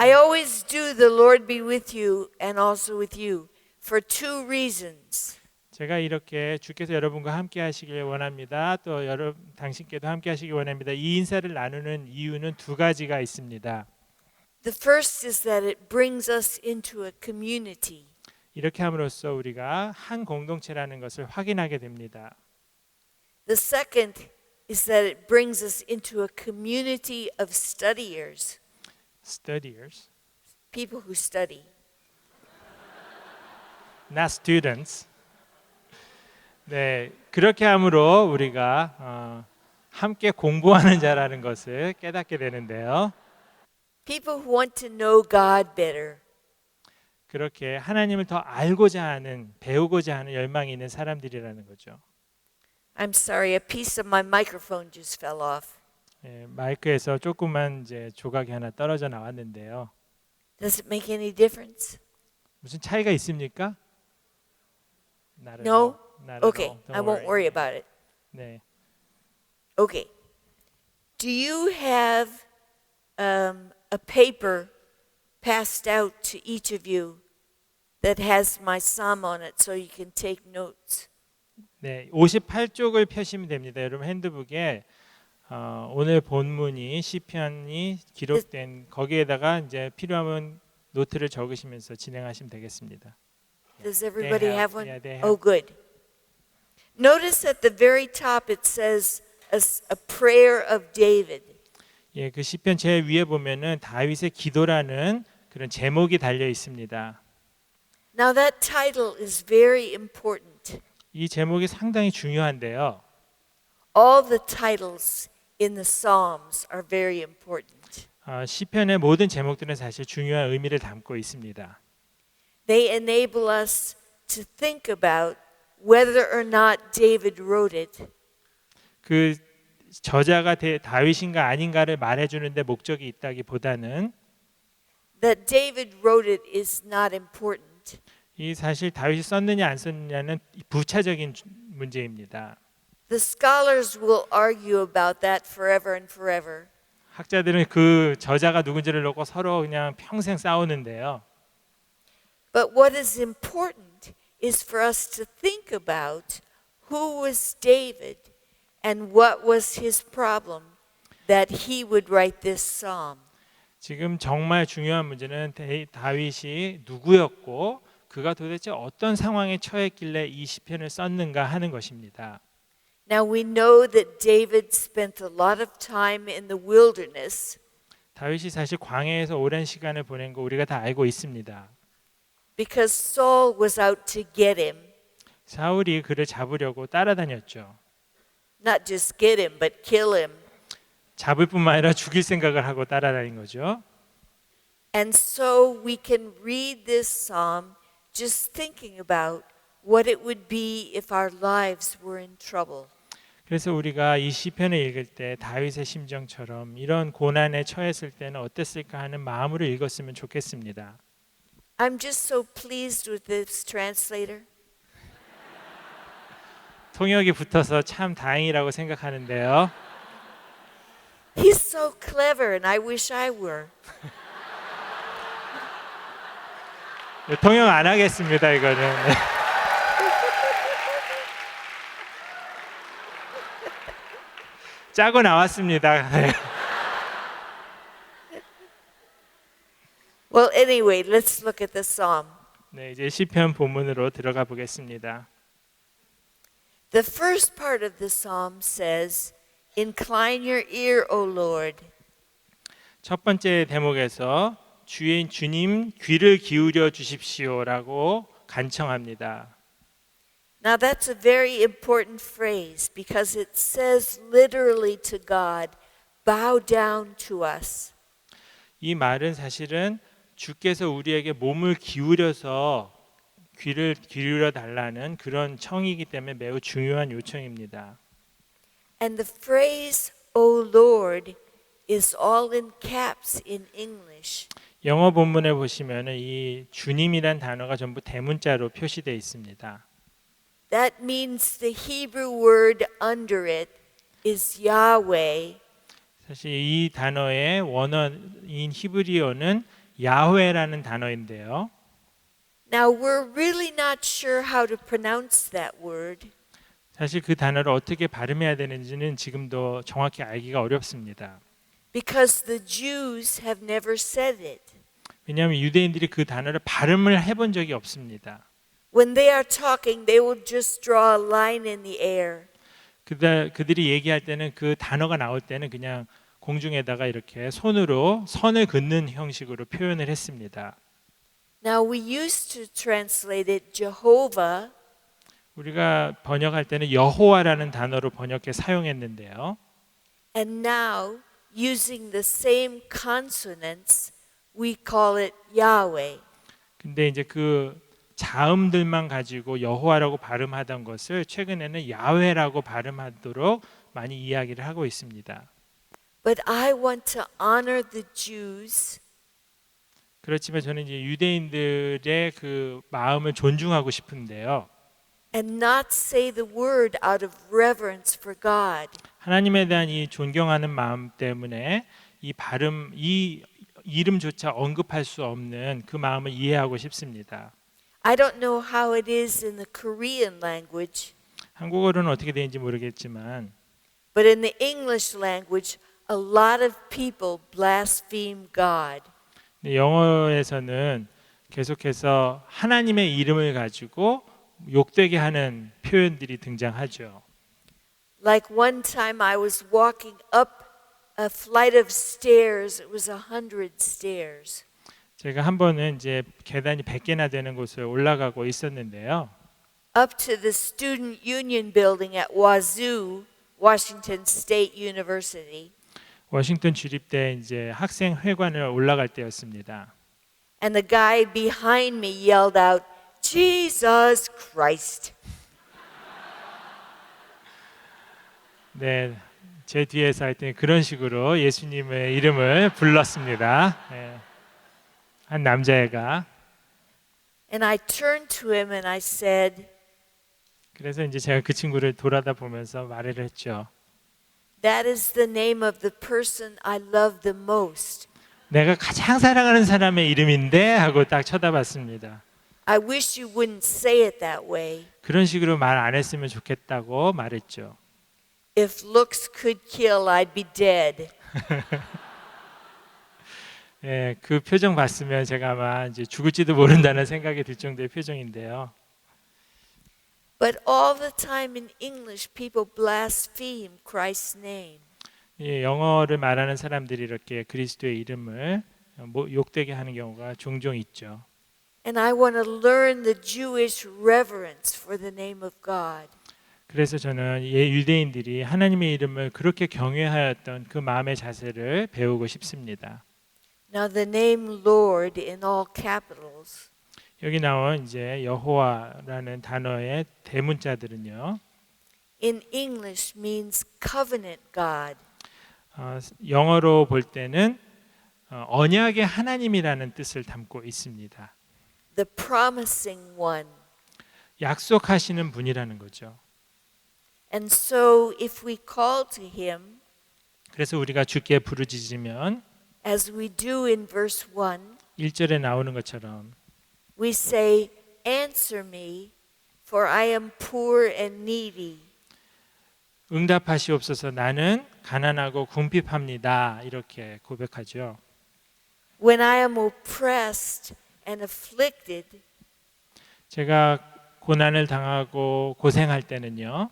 I always do the Lord be with you and also with you for two reasons. 제가 이렇게 주께서 여러분과 함께 하시길 원합니다. 또 당신께도 함께 하시길 원합니다. 이 인사를 나누는 이유는 두 가지가 있습니다. The first is that it brings us into a community. 이렇게 함으로써 우리가 한 공동체라는 것을 확인하게 됩니다. The second is that it brings us into a community of studiers, Studiers, people who study. not students. 네, 그렇게 함으로 우리가 함께 공부하는 자라는 것을 깨닫게 되는데요. People who want to know God better. 그렇게 하나님을 더 알고자 하는, 배우고자 하는 열망이 있는 사람들이라는 거죠. I'm sorry, a piece of my microphone just fell off. 예, 마이크에서 조그만 이제 조각이 하나 떨어져 나왔는데요. Does it make any difference? 무슨 차이가 있습니까? Not at No? all. Not at Okay, all. Don't I won't worry about it. 네. Okay. Do you have a paper passed out to each of you that has my psalm on it so you can take notes? 네, 58쪽을 펴시면 됩니다. 여러분 핸드북에 오늘 본문이 시편이 기록된 거기에다가 이제 필요하면 노트를 적으시면서 진행하시면 되겠습니다. Does everybody have one? Yeah, they have. Oh, good. Notice at the very top it says a prayer of David. 예, 그 시편 제일 위에 보면은 다윗의 기도라는 그런 제목이 달려 있습니다. Now that title is very important. 이 제목이 상당히 중요한데요. All the titles in the Psalms are very important. 시편의 모든 제목들은 사실 중요한 의미를 담고 있습니다. They enable us to think about whether or not David wrote it. 그 저자가 다윗인가 아닌가를 말해주는데 목적이 있다기보다는 That David wrote it is not important. 이 사실 다윗이 썼느냐 안 썼느냐는 부차적인 문제입니다. The scholars will argue about that forever and forever. 학자들은 그 저자가 누군지를 놓고 서로 그냥 평생 싸우는데요. But what is important is for us to think about who was David and what was his problem that he would write this psalm. 지금 정말 중요한 문제는 다윗이 누구였고 그가 도대체 어떤 상황에 처했길래 이 시편을 썼는가 하는 것입니다. Now we know that David spent a lot of time in the wilderness 다윗이 사실 광야에서 오랜 시간을 보낸 거 우리가 다 알고 있습니다. because Saul was out to get him. 사울이 그를 잡으려고 따라다녔죠. Not just get him, but kill him. 잡을 뿐만 아니라 죽일 생각을 하고 따라다닌 거죠. And so we can read this psalm just thinking about what it would be if our lives were in trouble. 그래서 우리가 이 시편을 읽을 때 다윗의 심정처럼 이런 고난에 처했을 때는 어땠을까 하는 마음으로 읽었으면 좋겠습니다. I'm just so pleased with this translator. 통역이 붙어서 참 다행이라고 생각하는데요. He's so clever and I wish I were. 통역 안 하겠습니다. 이거는. 짜고 나왔습니다. Well, anyway, let's look at the psalm. 네, 이제 시편 본문으로 들어가 보겠습니다. The first part of the psalm says, "Incline your ear, O Lord." 첫 번째 대목에서 주님 귀를 기울여 주십시오라고 간청합니다. Now that's a very important phrase because it says literally to God, bow down to us. 이 말은 사실은 주께서 우리에게 몸을 기울여서 귀를 기울여 달라는 그런 청이기 때문에 매우 중요한 요청입니다. And the phrase, O Lord, is all in caps in English. 영어 본문에 보시면은 이 주님이란 단어가 전부 대문자로 표시되어 있습니다. That means the Hebrew word under it is Yahweh. 사실 이 단어의 원어인 히브리어는 야훼라는 단어인데요. Now, we're really not sure how to pronounce that word. 사실 그 단어를 어떻게 발음해야 되는지는 지금도 정확히 알기가 어렵습니다. Because the Jews have never said it. 왜냐하면 유대인들이 그 단어를 발음을 해본 적이 없습니다. When they are talking, they will just draw a line in the air. 그들이 얘기할 때는 그 단어가 나올 때는 그냥 공중에다가 이렇게 손으로 선을 긋는 형식으로 표현을 했습니다. Now, we used to translate it Jehovah, 우리가 번역할 때는 여호와라는 단어로 번역해 사용했는데요. and now, using the same consonants, we call it Yahweh. 근데 이제 그 자음들만 가지고 여호와라고 발음하던 것을 최근에는 야훼라고 발음하도록 많이 이야기를 하고 있습니다. But I want to honor the Jews 그렇지만 저는 이제 유대인들의 그 마음을 존중하고 싶은데요. and not say the word out of reverence for God. 하나님에 대한 이 존경하는 마음 때문에 이 이름조차 언급할 수 없는 그 마음을 이해하고 싶습니다. I don't know how it is in the Korean language, 한국어로는 어떻게 되는지 모르겠지만 but in the English language, a lot of people blaspheme God. 영어에서는 계속해서 하나님의 이름을 가지고 욕되게 하는 표현들이 등장하죠. Like one time I was walking up a flight of stairs. It was 100 stairs. 제가 한 번은 이제 계단이 100개나 되는 곳을 올라가고 있었는데요. Up to the Student Union Building at Wazoo, Washington State University. 워싱턴 주립대 이제 학생 회관을 올라갈 때였습니다. And the guy behind me yelled out, Jesus Christ. 네, 제 뒤에서 하여튼 그런 식으로 예수님의 이름을 불렀습니다. 네, 한 남자애가. And I turned to him and I said, 그래서 이제 제가 그 친구를 돌아다 보면서 말을 했죠. that is the name of the person I love the most. 내가 가장 사랑하는 사람의 이름인데 하고 딱 쳐다봤습니다. I wish you wouldn't say it that way. 그런 식으로 말 안 했으면 좋겠다고 말했죠. If looks could kill, I'd be dead. 예, 그 표정 봤으면 제가 아마 이제 죽을지도 모른다는 생각이 들 정도의 표정인데요. But all the time in English, people blaspheme Christ's name. 예, 영어를 말하는 사람들이 이렇게 그리스도의 이름을 욕되게 하는 경우가 종종 있죠. And I want to learn the Jewish reverence for the name of God. 그래서 저는 유대인들이 하나님의 이름을 그렇게 경외하였던 그 마음의 자세를 배우고 싶습니다. Now the name Lord in all capitals 여기 나온 이제 여호와라는 단어의 대문자들은요. in English means covenant God. 영어로 볼 때는 언약의 하나님이라는 뜻을 담고 있습니다. The promising one. 약속하시는 분이라는 거죠. And so if we call to him, 그래서 우리가 주께 부르짖으면 as we do in verse 1, 1절에 나오는 것처럼 we say, answer me, for I am poor and needy. 응답하시옵소서 나는 가난하고 궁핍합니다. 이렇게 고백하죠. When I am oppressed and afflicted, 제가 고난을 당하고 고생할 때는요.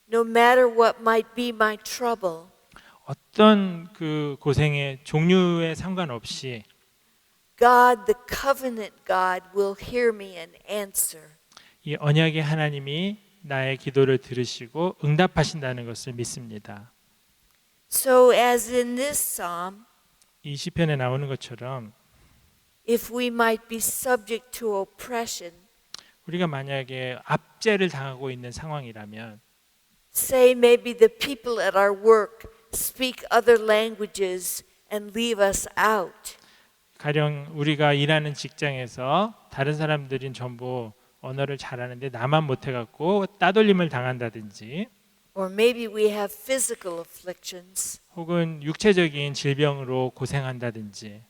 no matter what might be my trouble, 어떤 그 고생의 종류에 상관없이 God, the covenant God, will hear me and answer. 이 언약의 하나님이 나의 기도를 들으시고 응답하신다는 것을 믿습니다. So as in this psalm, 이 시편에 나오는 것처럼 if we might be subject to oppression, 우리가 만약에 압제를 당하고 있는 상황이라면 say maybe the people at our work speak other languages and leave us out. 가령 우리가 일하는 직장에서 다른 사람들은 전부 언어를 잘하는데 나만 못해갖고 따돌림을 당한다든지 Or maybe we have physical afflictions. 혹은 육체적인 질병으로 고생한다든지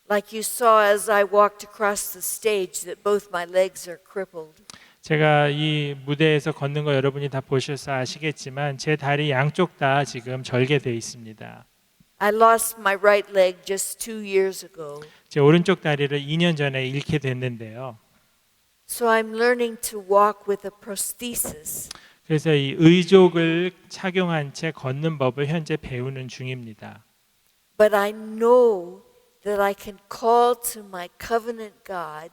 Like you saw as I walked across the stage that both my legs are crippled. 제가 이 무대에서 걷는 거 여러분이 다 보셔서 아시겠지만 제 다리 양쪽 다 지금 절개돼 있습니다. I lost my right leg just 2 years ago. 제 오른쪽 다리를 2년 전에 잃게 됐는데요. So I'm learning to walk with a prosthesis. 그래서 이 의족을 착용한 채 걷는 법을 현재 배우는 중입니다. But I know that I can call to my covenant God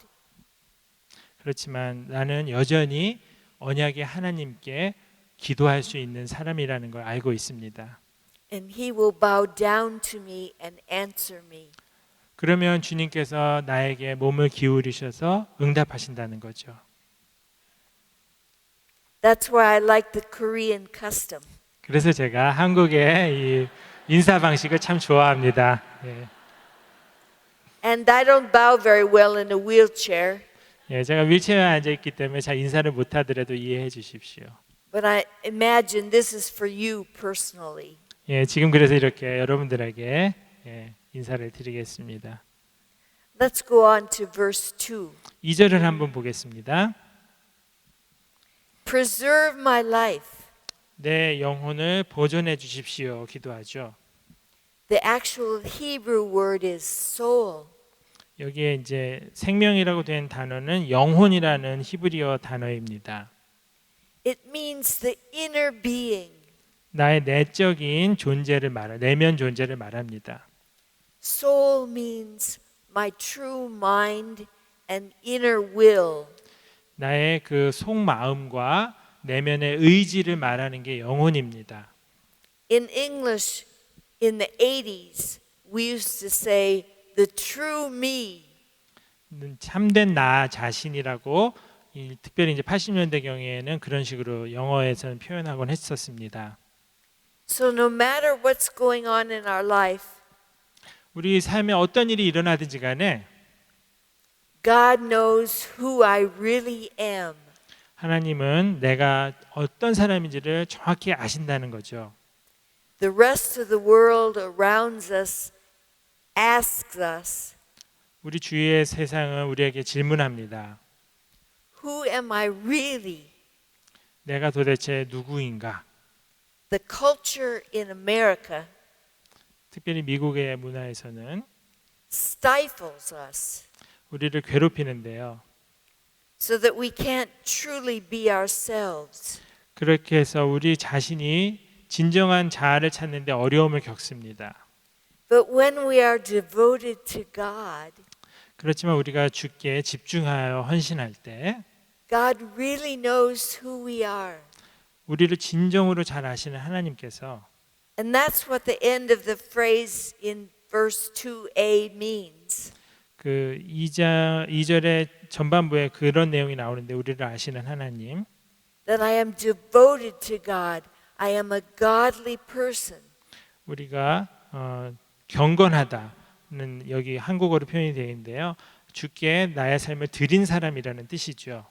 그렇지만 나는 여전히 언약의 하나님께 기도할 수 있는 사람이라는 걸 알고 있습니다. and He will bow down to me and answer me. 그러면 주님께서 나에게 몸을 기울이셔서 응답하신다는 거죠. That's why I like the Korean custom. 그래서 제가 한국의 이 인사 방식을 참 좋아합니다. 예. And I don't bow very well in a wheelchair, 예, 제가 휠체어에 앉아 있기 때문에 잘 인사를 못 하더라도 이해해 주십시오. but I imagine this is for you personally. 예, 지금 그래서 이렇게 여러분들에게 인사를 드리겠습니다. Let's go on to verse 2. 2절을 한번 보겠습니다. Preserve my life. 내 영혼을 보존해 주십시오. 기도하죠. The actual Hebrew word is soul. 여기에 이제 생명이라고 된 단어는 영혼이라는 히브리어 단어입니다. It means the inner being. 나의 내적인 존재를 내면 존재를 말합니다. Soul means my true mind and inner will. 나의 그 속마음과 내면의 의지를 말하는 게 영혼입니다. In English, in the 80s, we used to say the true me. 참된 나 자신이라고 특별히 이제 80년대 경에는 그런 식으로 영어에서는 표현하곤 했었습니다. So no matter what's going on in our life, 우리 삶에 어떤 일이 일어나든지 간에 God knows who I really am. 하나님은 내가 어떤 사람인지를 정확히 아신다는 거죠. The rest of the world around us asks us, 우리 주위의 세상은 우리에게 질문합니다. who am I really? 내가 도대체 누구인가? The culture in America 특별히 미국의 문화에서는 stifles us 우리를 괴롭히는데요. so that we can't truly be ourselves. 그렇게 해서 우리 자신이 진정한 자아를 찾는데 어려움을 겪습니다. But when we are devoted to God, 그렇지만 우리가 주께 집중하여 헌신할 때 God really knows who we are. 우리를 진정으로 잘 아시는 하나님께서 And that's what the end of the phrase in verse 2a means. 그 2절의 전반부에 그런 내용이 나오는데 우리를 아시는 하나님 That I am devoted to God. I am a godly person. 우리가 경건하다는 여기 한국어로 표현이 되어 있는데요. 주께 나의 삶을 드린 사람이라는 뜻이죠.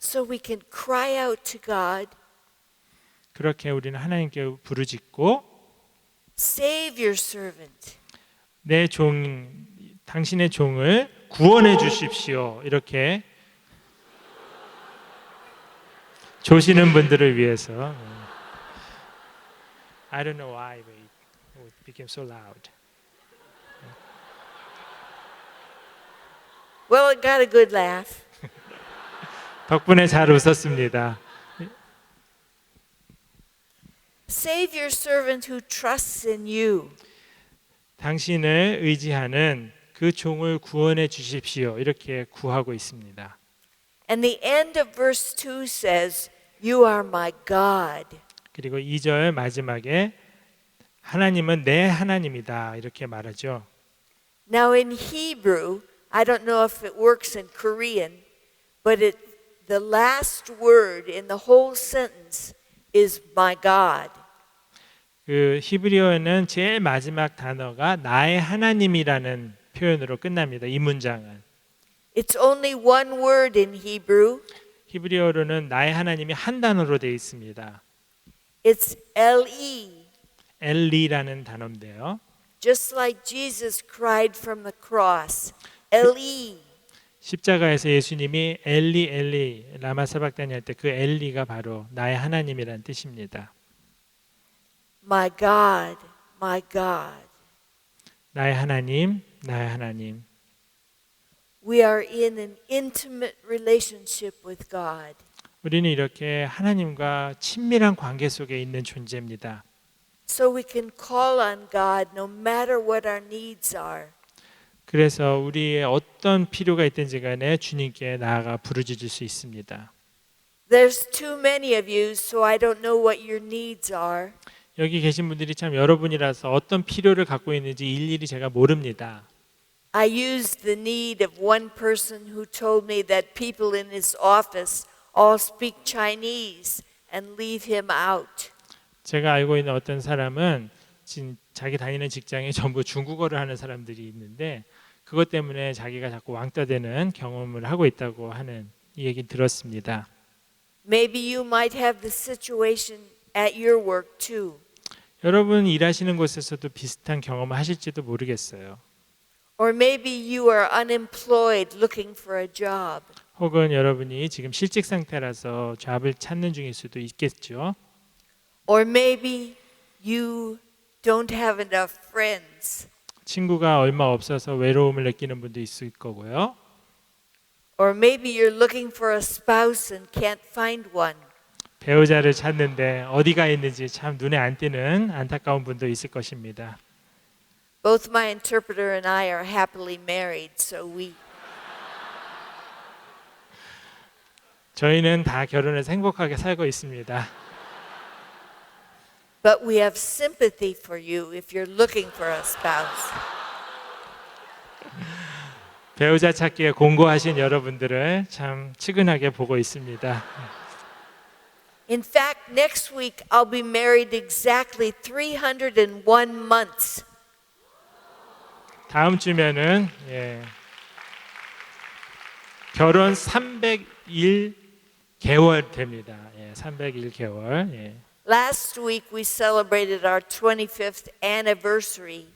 So we can cry out to God, 그렇게 우리는 하나님께 부르짖고 save your servant. 내 종, 당신의 종을 구원해 주십시오. 이렇게 조시는 분들을 위해서. I don't know why but it became so loud. Well, it got a good laugh. 덕분에 잘 웃었습니다. Save your servant who trusts in you. 당신을 의지하는 그 종을 구원해 주십시오. 이렇게 구하고 있습니다. And the end of verse 2 says, you are my God. 그리고 2절 마지막에 하나님은 내 하나님이다. 이렇게 말하죠. Now in Hebrew, I don't know if it works in Korean, but the last word in the whole sentence is my God. 그 히브리어에는 제일 마지막 단어가 나의 하나님이라는 표현으로 끝납니다. 이 문장은. It's only one word in Hebrew. 히브리어로는 나의 하나님이 한 단어로 되어 있습니다. It's L-E. 엘리라는 단어인데요. just like Jesus cried from the cross, Eli. 십자가에서 예수님이 엘리 엘리 라마 사박다니 할 때 그 엘리가 바로 나의 하나님이란 뜻입니다. My God, my God. 나의 하나님, 나의 하나님. We are in an intimate relationship with God. 우리는 이렇게 하나님과 친밀한 관계 속에 있는 존재입니다. So we can call on God no matter what our needs are. 그래서 우리의 어떤 필요가 있든지 간에 주님께 나아가 부르짖을 수 있습니다. There's too many of you, so I don't know what your needs are. 여기 계신 분들이 참 여러분이라서 어떤 필요를 갖고 있는지 일일이 제가 모릅니다. I used the need of one person who told me that people in his office all speak Chinese and leave him out. 제가 알고 있는 어떤 사람은 자기 다니는 직장에 전부 중국어를 하는 사람들이 있는데 그것 때문에 자기가 자꾸 왕따되는 경험을 하고 있다고 하는 이 얘기 들었습니다. Maybe you might have the situation at your work too. 여러분 일하시는 곳에서도 비슷한 경험을 하실지도 모르겠어요. Or maybe you are unemployed looking for a job. 혹은 여러분이 지금 실직 상태라서 잡을 찾는 중일 수도 있겠죠. Or maybe you don't have enough friends. 친구가 얼마 없어서 외로움을 느끼는 분도 있을 거고요. Or maybe you're looking for a spouse and can't find one. 배우자를 찾는데 어디가 있는지 참 눈에 안 띄는 안타까운 분도 있을 것입니다. Both my interpreter and I are happily married, so we 저희는 다 결혼해서 행복하게 살고 있습니다. but we have sympathy for you if you're looking for a spouse. 배우자 찾기에 공고하신 여러분들을 참 측은하게 보고 있습니다. In fact, next week I'll be married exactly 301 months. 다음 주면은 결혼 301개월 됩니다. 301개월. Last week we celebrated our 25th anniversary.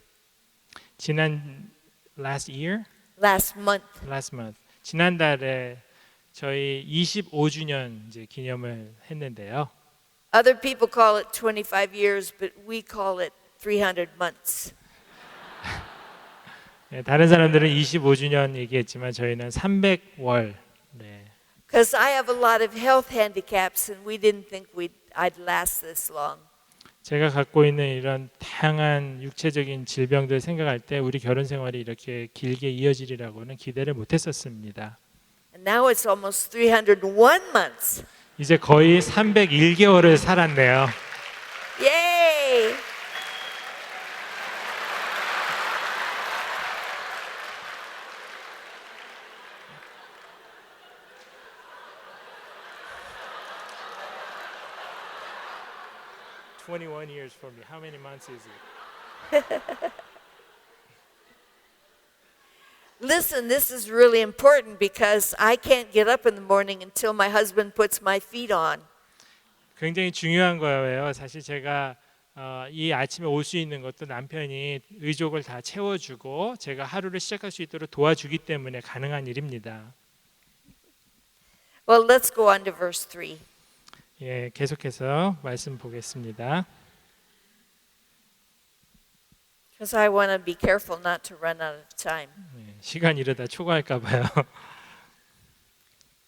지난 last month. 지난달에 저희 25주년 이제 기념을 했는데요. Other people call it 25 years, but we call it 300 months. 다른 사람들은 25주년 얘기했지만 저희는 300월. Because I have a lot of health handicaps and we didn't think I'd last this long. 제가 갖고 있는 이런 다양한 육체적인 질병들 생각할 때 우리 결혼 생활이 이렇게 길게 이어지리라고는 기대를 못했었습니다. And now it's almost 301 months. 이제 거의 301개월을 살았네요. Yay! "21 years for me. How many months is it?" Listen, this is really important because I can't get up in the morning until my husband puts my feet on. 굉장히 중요한 거예요. 사실 제가 이 아침에 올 수 있는 것도 남편이 의족을 다 채워주고 제가 하루를 시작할 수 있도록 도와주기 때문에 가능한 일입니다. Well, let's go on to verse 3. 계속해서 말씀 보겠습니다. Because I want to be careful not to run out of time. 시간 이러다 초과할까 봐요.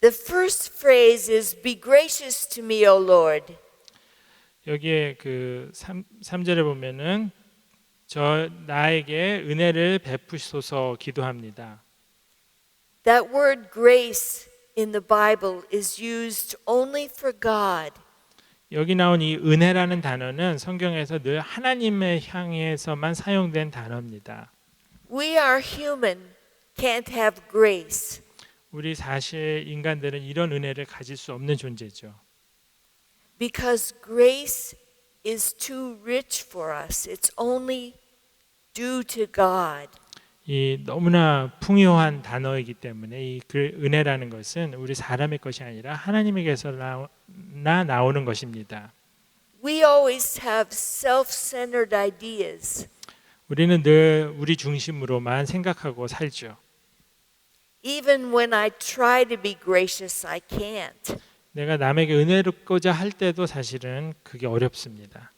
The first phrase is, "Be gracious to me, O Lord." 여기에 그 3절에 보면은 나에게 은혜를 베푸소서 기도합니다. That word grace in the Bible is used only for God. 여기 나온 이 은혜라는 단어는 성경에서 늘 하나님을 향해서만 사용된 단어입니다. We are human, can't have grace. 우리 사실 인간들은 이런 은혜를 가질 수 없는 존재죠. Because grace is too rich for us. It's only due to God. 이 너무나 풍요한 단어이기 때문에 이 은혜라는 것은 우리 사람의 것이 아니라 하나님에게서 나오는 것입니다. We always have self-centered ideas. 우리는 늘 우리 중심으로만 생각하고 살죠. Even when I try to be gracious, I can't. 내가 남에게 은혜롭고자 할 때도 사실은 그게 어렵습니다.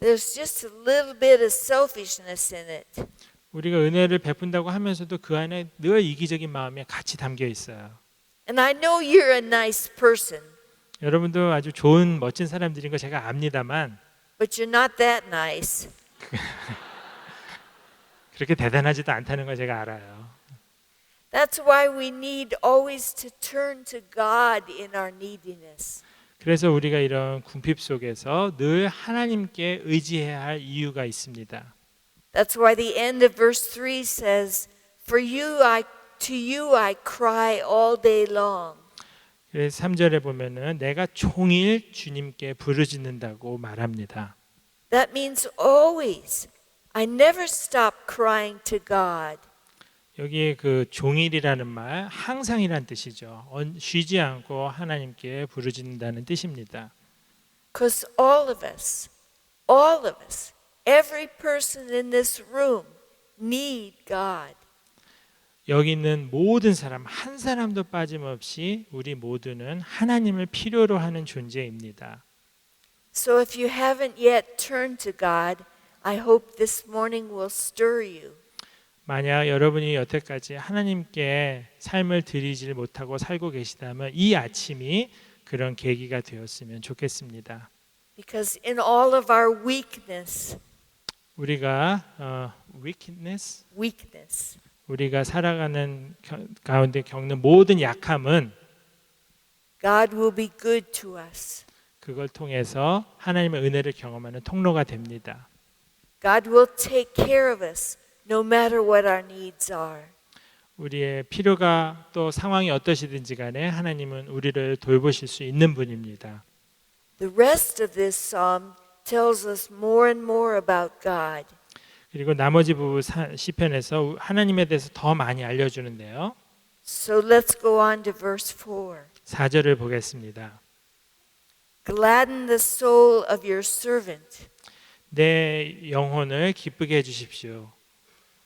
There's just a little bit of selfishness in it. 우리가 은혜를 베푼다고 하면서도 그 안에 늘 이기적인 마음이 같이 담겨 있어요. And I know you're a nice person, 여러분도 아주 좋은 멋진 사람들인 거 제가 압니다만 but you're not that nice. 그렇게 대단하지도 않다는 걸 제가 알아요. That's why we need always to turn to God in our neediness. 그래서 우리가 이런 궁핍 속에서 늘 하나님께 의지해야 할 이유가 있습니다. That's why the end of verse 3 says, to you I cry all day long. 그래서 3절에 보면은 내가 종일 주님께 부르짖는다고 말합니다. That means always. I never stop crying to God. 여기에 그 종일이라는 말 항상이란 뜻이죠. 쉬지 않고 하나님께 부르짖는다는 뜻입니다. Because all of us, every person in this room need God. 여기 있는 모든 사람 한 사람도 빠짐없이 우리 모두는 하나님을 필요로 하는 존재입니다. So if you haven't yet turned to God, I hope this morning will stir you. 만약 여러분이 여태까지 하나님께 삶을 드리지 못하고 살고 계시다면 이 아침이 그런 계기가 되었으면 좋겠습니다. Because in all of our weakness, 우리가 weakness, 우리가 살아가는 가운데 겪는 모든 약함은 God will be good to us. 그걸 통해서 하나님의 은혜를 경험하는 통로가 됩니다. God will take care of us no matter what our needs are. 우리의 필요가 또 상황이 어떠시든지 간에 하나님은 우리를 돌보실 수 있는 분입니다. The rest of this psalm tells us more and more about God. 그리고 나머지 부분 시편에서 하나님에 대해서 더 많이 알려주는데요. So let's go on to verse 4. 4절을 보겠습니다. Gladden the soul of your servant. 내 영혼을 기쁘게 해주십시오.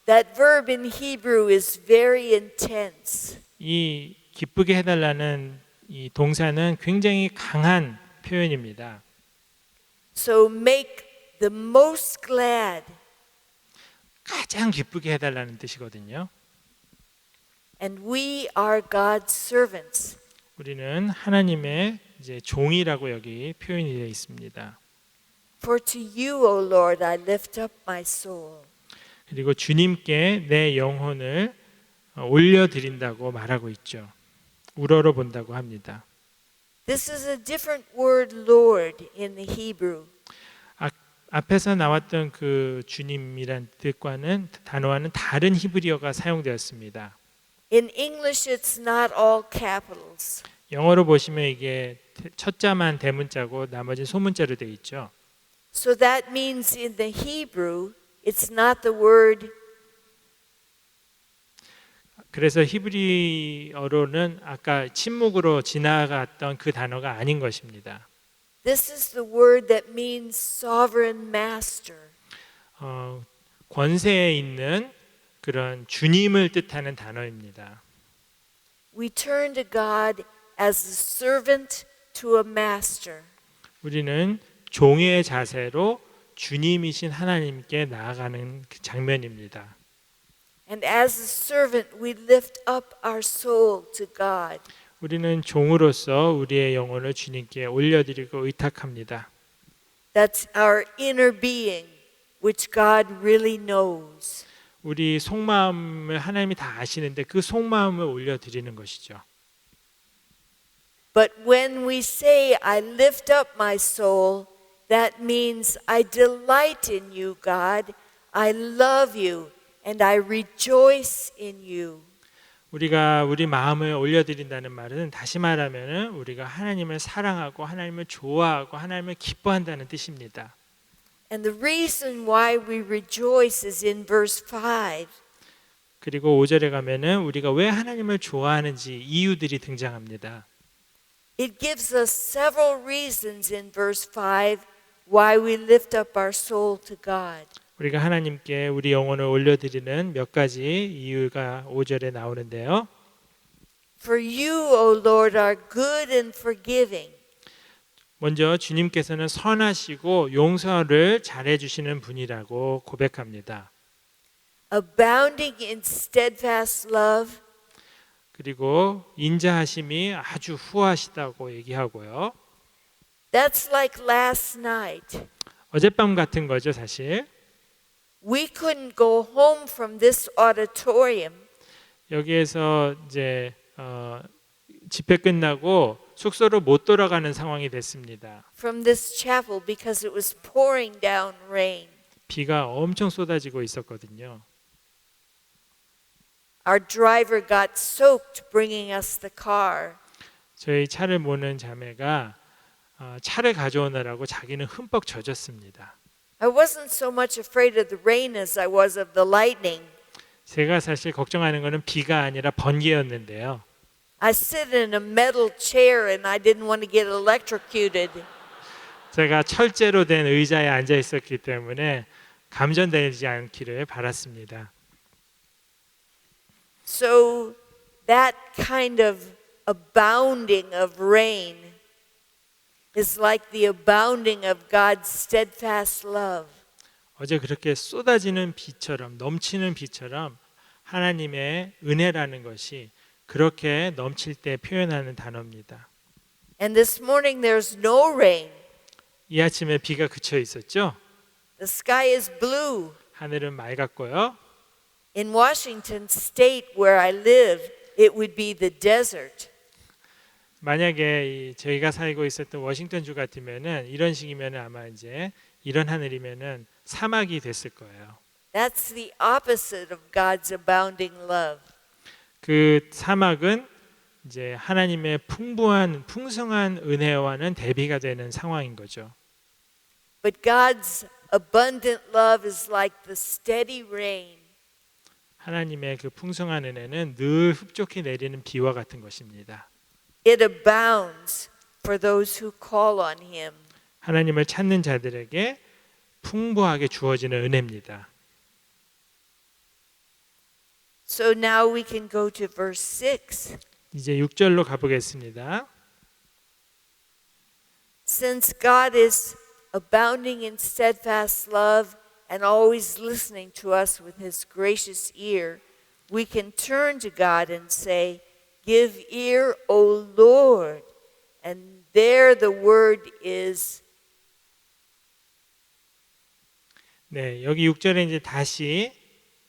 That verb in Hebrew is very intense. 이 기쁘게 해달라는 이 동사는 굉장히 강한 표현입니다. So make the most glad. 가장 기쁘게 해달라는 뜻이거든요. And we are God's servants. 우리는 하나님의 이제 종이라고 여기 표현이 되어 있습니다. For to you, O Lord, I lift up my soul. 그리고 주님께 내 영혼을 올려드린다고 말하고 있죠. 우러러 본다고 합니다. This is a different word, Lord, in the Hebrew. 앞에서 나왔던 그 주님이란 뜻과는 단어와는 다른 히브리어가 사용되었습니다. In English, it's not all capitals. 영어로 보시면 이게 첫 자만 대문자고 나머지 소문자로 되어 있죠. So that means in the Hebrew, it's not the word. 그래서 히브리어로는 아까 침묵으로 지나갔던 그 단어가 아닌 것입니다. This is the word that means sovereign master. 권세에 있는 그런 주님을 뜻하는 단어입니다. We turn to God as a servant to a master. 우리는 종의 자세로 주님이신 하나님께 나아가는 그 장면입니다. And as a servant, we lift up our soul to God. 우리는 종으로서 우리의 영혼을 주님께 올려드리고 의탁합니다. That's our inner being, which God really knows. 우리 속마음을 하나님이 다 아시는데 그 속마음을 올려드리는 것이죠. But when we say, I lift up my soul, that means I delight in you, God. I love you, and I rejoice in you. 우리가 우리 마음을 올려드린다는 말은 다시 말하면 우리가 하나님을 사랑하고 하나님을 좋아하고 하나님을 기뻐한다는 뜻입니다. And the reason why we rejoice is in verse 5. 그리고 5절에 가면은 우리가 왜 하나님을 좋아하는지 이유들이 등장합니다. It gives us several reasons in verse 5 why we lift up our soul to God. 우리가 하나님께 우리 영혼을 올려드리는 몇 가지 이유가 5절에 나오는데요. For you, O Lord, are good and forgiving, 먼저 주님께서는 선하시고 용서를 잘해주시는 분이라고 고백합니다. abounding in steadfast love, 그리고 인자하심이 아주 후하시다고 얘기하고요. That's like last night. 어젯밤 같은 거죠, 사실. We couldn't go home from this auditorium 여기에서 이제 집회 끝나고 숙소로 못 돌아가는 상황이 됐습니다. from this chapel because it was pouring down rain. 비가 엄청 쏟아지고 있었거든요. Our driver got soaked bringing us the car. 저희 차를 모는 자매가 차를 가져오느라고 자기는 흠뻑 젖었습니다. I wasn't so much afraid of the rain as I was of the lightning. 제가 사실 걱정하는 거는 비가 아니라 번개였는데요. I sit in a metal chair and I didn't want to get electrocuted. 제가 철제로 된 의자에 앉아 있었기 때문에 감전되지 않기를 바랐습니다. So that kind of abounding of rain is like the abounding of God's steadfast love. 어제 그렇게 쏟아지는 비처럼 넘치는 비처럼 하나님의 은혜라는 것이 그렇게 넘칠 때 표현하는 단어입니다. And this morning there's no rain. 이 아침에 비가 그쳐 있었죠? The sky is blue. 하늘은 맑았고요. In Washington state where I live, it would be the desert. 만약에 저희가 살고 있었던 워싱턴주 같으면은 이런 식이면은 아마 이제 이런 하늘이면은 사막이 됐을 거예요. That's the opposite of God's abounding love. 그 사막은 이제 하나님의 풍성한 은혜와는 대비가 되는 상황인 거죠. But God's abundant love is like the steady rain. 하나님의 그 풍성한 은혜는 늘 흡족히 내리는 비와 같은 것입니다. It abounds for those who call on Him. 하나님을 찾는 자들에게 풍부하게 주어지는 은혜입니다. So now we can go to verse 6. 이제 6절로 가보겠습니다. Since God is abounding in steadfast love and always listening to us with His gracious ear, we can turn to God and say, Give ear, O Lord. And there the word is 네, 여기 6절에 이제 다시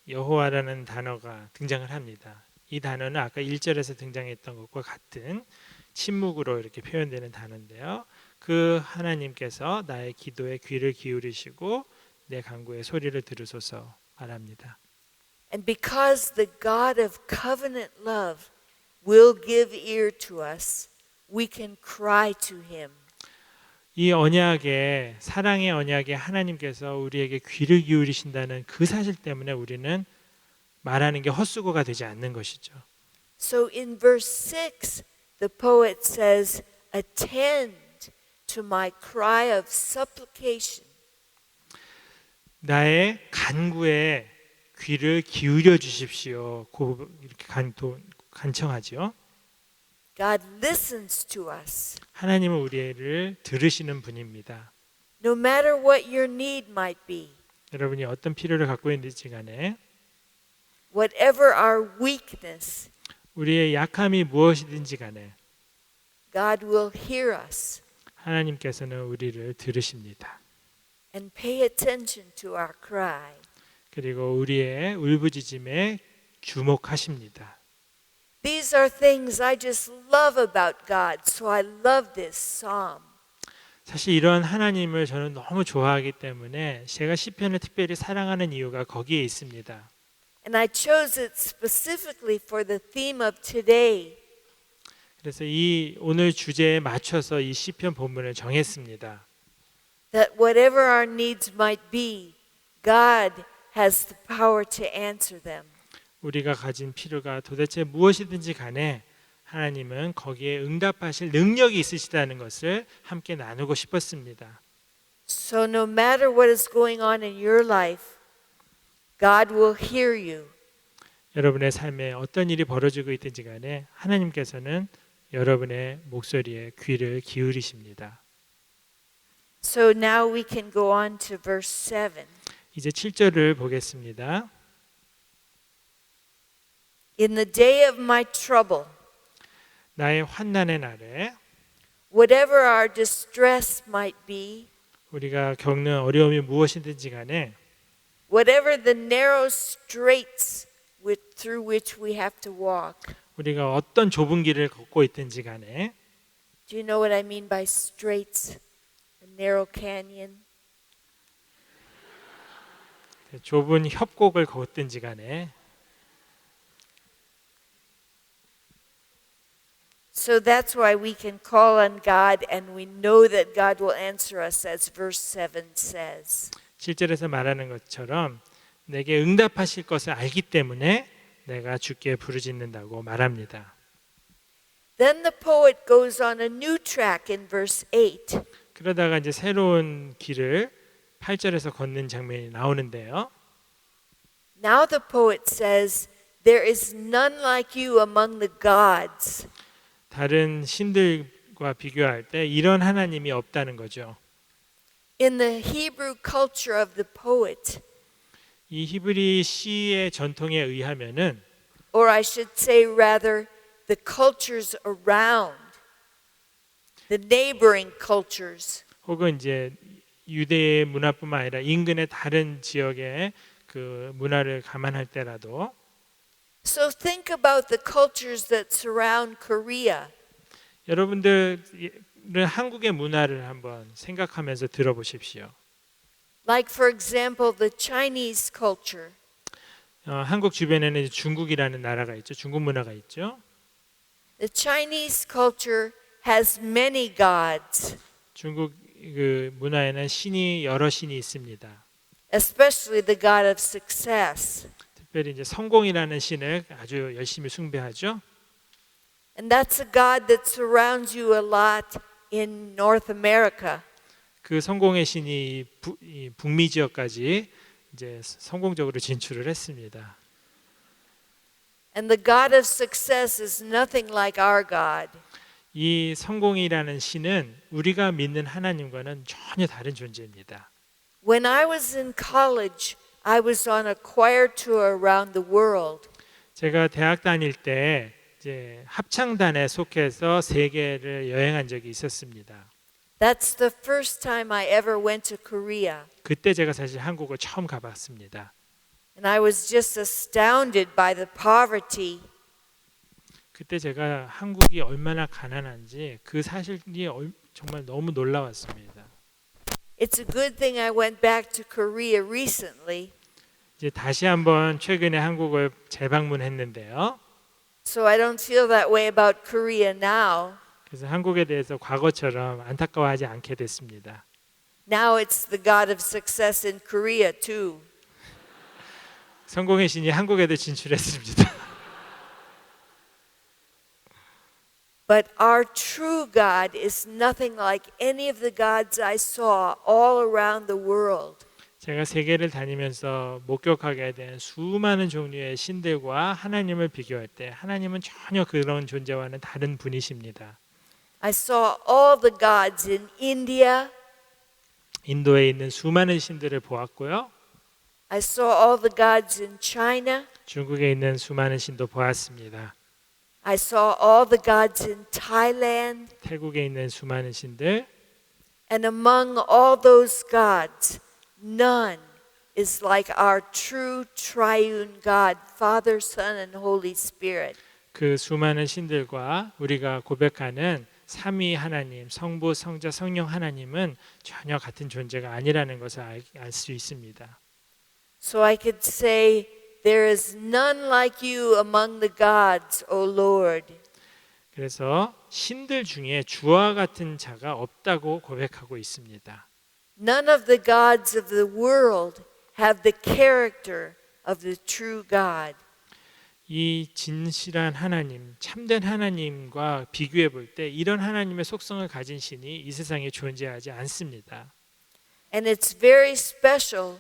여호와라는 단어가 등장을 합니다. 이 단어는 아까 1절에서 등장했던 것과 같은 침묵으로 이렇게 표현되는 단어인데요. 그 하나님께서 나의 기도에 귀를 기울이시고 내 간구의 소리를 들으소서 말합니다. And because the God of covenant love will give ear to us, we can cry to Him. 이 언약의 사랑의 언약의 하나님께서 우리에게 귀를 기울이신다는 그 사실 때문에 우리는 말하는 게 헛수고가 되지 않는 것이죠. So in verse 6, the poet says, Attend to my cry of supplication. 나의 간구에 귀를 기울여 주십시오. 이렇게 간청하지요. God listens to us. 하나님은 우리를 들으시는 분입니다. No matter what your need might be, 여러분이 어떤 필요를 갖고 있는지 간에 whatever our weakness, 우리의 약함이 무엇이든지 간에 God will hear us 하나님께서는 우리를 들으십니다. and pay attention to our cry. 그리고 우리의 울부짖음에 주목하십니다. These are things I just love about God, so I love this psalm. 사실 이런 하나님을 저는 너무 좋아하기 때문에 제가 시편을 특별히 사랑하는 이유가 거기에 있습니다. And I chose it specifically for the theme of today. 그래서 이 오늘 주제에 맞춰서 이 시편 본문을 정했습니다. That whatever our needs might be, God has the power to answer them. 우리가 가진 필요가 도대체 무엇이든지 간에 하나님은 거기에 응답하실 능력이 있으시다는 것을 함께 나누고 싶었습니다. So no matter what is going on in your life, God will hear you. 여러분의 삶에 어떤 일이 벌어지고 있든지 간에 하나님께서는 여러분의 목소리에 귀를 기울이십니다. So now we can go on to verse 7. 이제 7절을 보겠습니다. In the day of my trouble, 나의 환난의 날에 whatever our distress might be, 우리가 겪는 어려움이 무엇이든지 간에 whatever the narrow straits through which we have to walk. 우리가 어떤 좁은 길을 걷고 있든지 간에 Do you know what I mean by straits? A narrow canyon? 좁은 협곡을 걷든지 간에 So that's why we can call on God and we know that God will answer us, as verse 7 says. 7절에서 말하는 것처럼 내게 응답하실 것을 알기 때문에 내가 주께 부르짖는다고 말합니다. Then the poet goes on a new track in verse 8. 그러다가 이제 새로운 길을 8절에서 걷는 장면이 나오는데요. Now the poet says, there is none like you among the gods. 다른 신들과 비교할 때 이런 하나님이 없다는 거죠. In the Hebrew culture of the poet, 이 히브리 시의 전통에 의하면은 or I should say rather the cultures around, the neighboring cultures, 혹은 이제 유대의 문화뿐만 아니라 인근의 다른 지역의 그 문화를 감안할 때라도 So think about the cultures that surround Korea. 여러분들은 한국의 문화를 한번 생각하면서 들어보십시오. Like for example, the Chinese culture. 한국 주변에는 이제 중국이라는 나라가 있죠. 중국 문화가 있죠. The Chinese culture has many gods, 중국 그 문화에는 신이 여러 신이 있습니다. especially the god of success. 특별히 이제 성공이라는 신을 아주 열심히 숭배하죠. And that's a god that surrounds you a lot in North America. 그 성공의 신이 이 북미 지역까지 이제 성공적으로 진출을 했습니다. And the god of success is nothing like our God. 이 성공이라는 신은 우리가 믿는 하나님과는 전혀 다른 존재입니다. When I was in college, I was on a choir tour around the world. 제가 대학 다닐 때 이제 합창단에 속해서 세계를 여행한 적이 있었습니다. That's the first time I ever went to Korea. 그때 제가 사실 한국을 처음 가봤습니다. And I was just astounded by the poverty. 그때 제가 한국이 얼마나 가난한지 그 사실이 정말 너무 놀라웠습니다. It's a good thing I went back to Korea recently, 이제 다시 한번 최근에 한국을 재방문했는데요. so I don't feel that way about Korea now. 그래서 한국에 대해서 과거처럼 안타까워하지 않게 됐습니다. Now it's the God of success in Korea too. 성공의 신이 한국에도 진출했습니다. But our true God is nothing like any of the gods I saw all around the world. 제가 세계를 다니면서 목격하게 된 수많은 종류의 신들과 하나님을 비교할 때 하나님은 전혀 그런 존재와는 다른 분이십니다. I saw all the gods in India. 인도에 있는 수많은 신들을 보았고요. I saw all the gods in China. 중국에 있는 수많은 신도 보았습니다. I saw all the gods in Thailand. 태국에 있는 수많은 신들, And among all those gods, none is like our true triune God, Father, Son, and Holy Spirit. 그 수많은 신들과 우리가 고백하는 삼위 하나님, 성부, 성자, 성령 하나님은 전혀 같은 존재가 아니라는 것을 알 수 있습니다. So I could say, there is none like you among the gods, O Lord. 그래서 신들 중에 주와 같은 자가 없다고 고백하고 있습니다. None of the gods of the world have the character of the true God. 이 진실한 하나님, 참된 하나님과 비교해 볼 때 이런 하나님의 속성을 가진 신이 이 세상에 존재하지 않습니다. And it's very special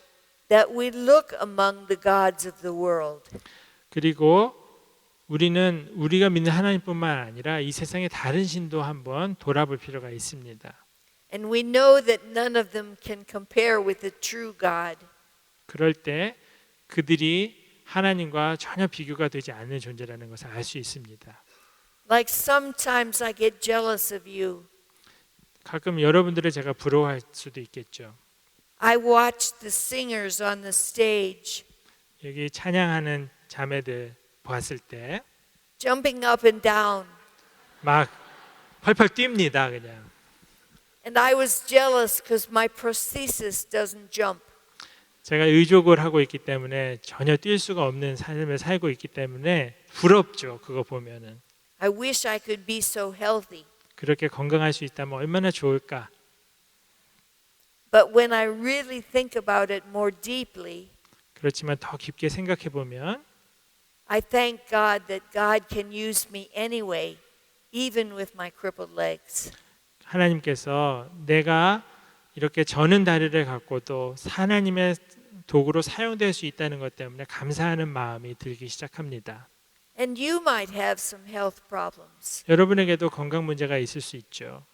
that we look among the gods of the world. 그리고 우리는 우리가 믿는 하나님뿐만 아니라 이 세상의 다른 신도 한번 돌아볼 필요가 있습니다. And we know that none of them can compare with the true God. 그럴 때 그들이 하나님과 전혀 비교가 되지 않는 존재라는 것을 알 수 있습니다. Like sometimes I get jealous of you. 가끔 여러분들을 제가 부러워할 수도 있겠죠. I watch the singers on the stage 여기 찬양하는 자매들 보았을 때 jumping up and down. 막 펄펄 뜁니다, 그냥. And I was jealous because my prosthesis doesn't jump. 제가 의족을 하고 있기 때문에 전혀 뛸 수가 없는 삶을 살고 있기 때문에 부럽죠. 그거 보면은. I wish I could be so healthy. 그렇게 건강할 수 있다면 얼마나 좋을까. But when I really think about it more deeply, 그렇지만 더 깊게 생각해 보면 I thank God that God can use me anyway, even with my crippled legs. 하나님께서 내가 이렇게 저는 다리를 갖고도 하나님의 도구로 사용될 수 있다는 것 때문에 감사하는 마음이 들기 시작합니다. And you might have some health problems. 여러분에게도 건강 문제가 있을 수 있죠.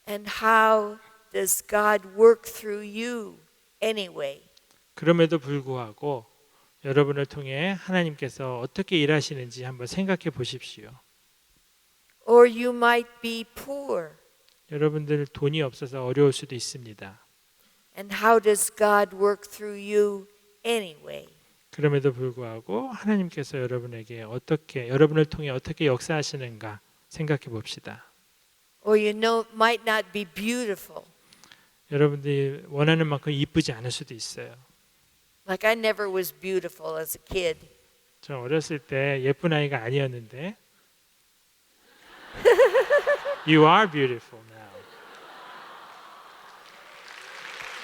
And how does God work through you anyway? 그럼에도 불구하고 여러분을 통해 하나님께서 어떻게 일하시는지 한번 생각해 보십시오. Or you might be poor. 여러분들 돈이 없어서 어려울 수도 있습니다. And how does God work through you anyway? 그럼에도 불구하고 하나님께서 여러분에게 어떻게 여러분을 통해 어떻게 역사하시는가 생각해 봅시다. Or you know might not be beautiful. 여러분들이 원하는 만큼 이쁘지 않을 수도 있어요. Like I never was beautiful as a kid. 저 어렸을 때 예쁜 아이가 아니었는데 You are beautiful now.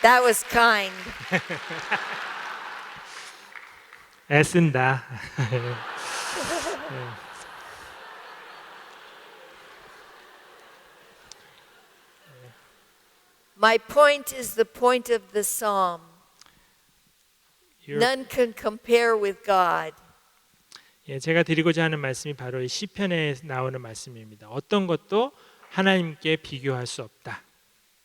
That was kind. 애쓴다. My point is the point of the psalm. None can compare with God. 예, 제가 드리고자 하는 말씀이 바로 이 시편에 나오는 말씀입니다. 어떤 것도 하나님께 비교할 수 없다.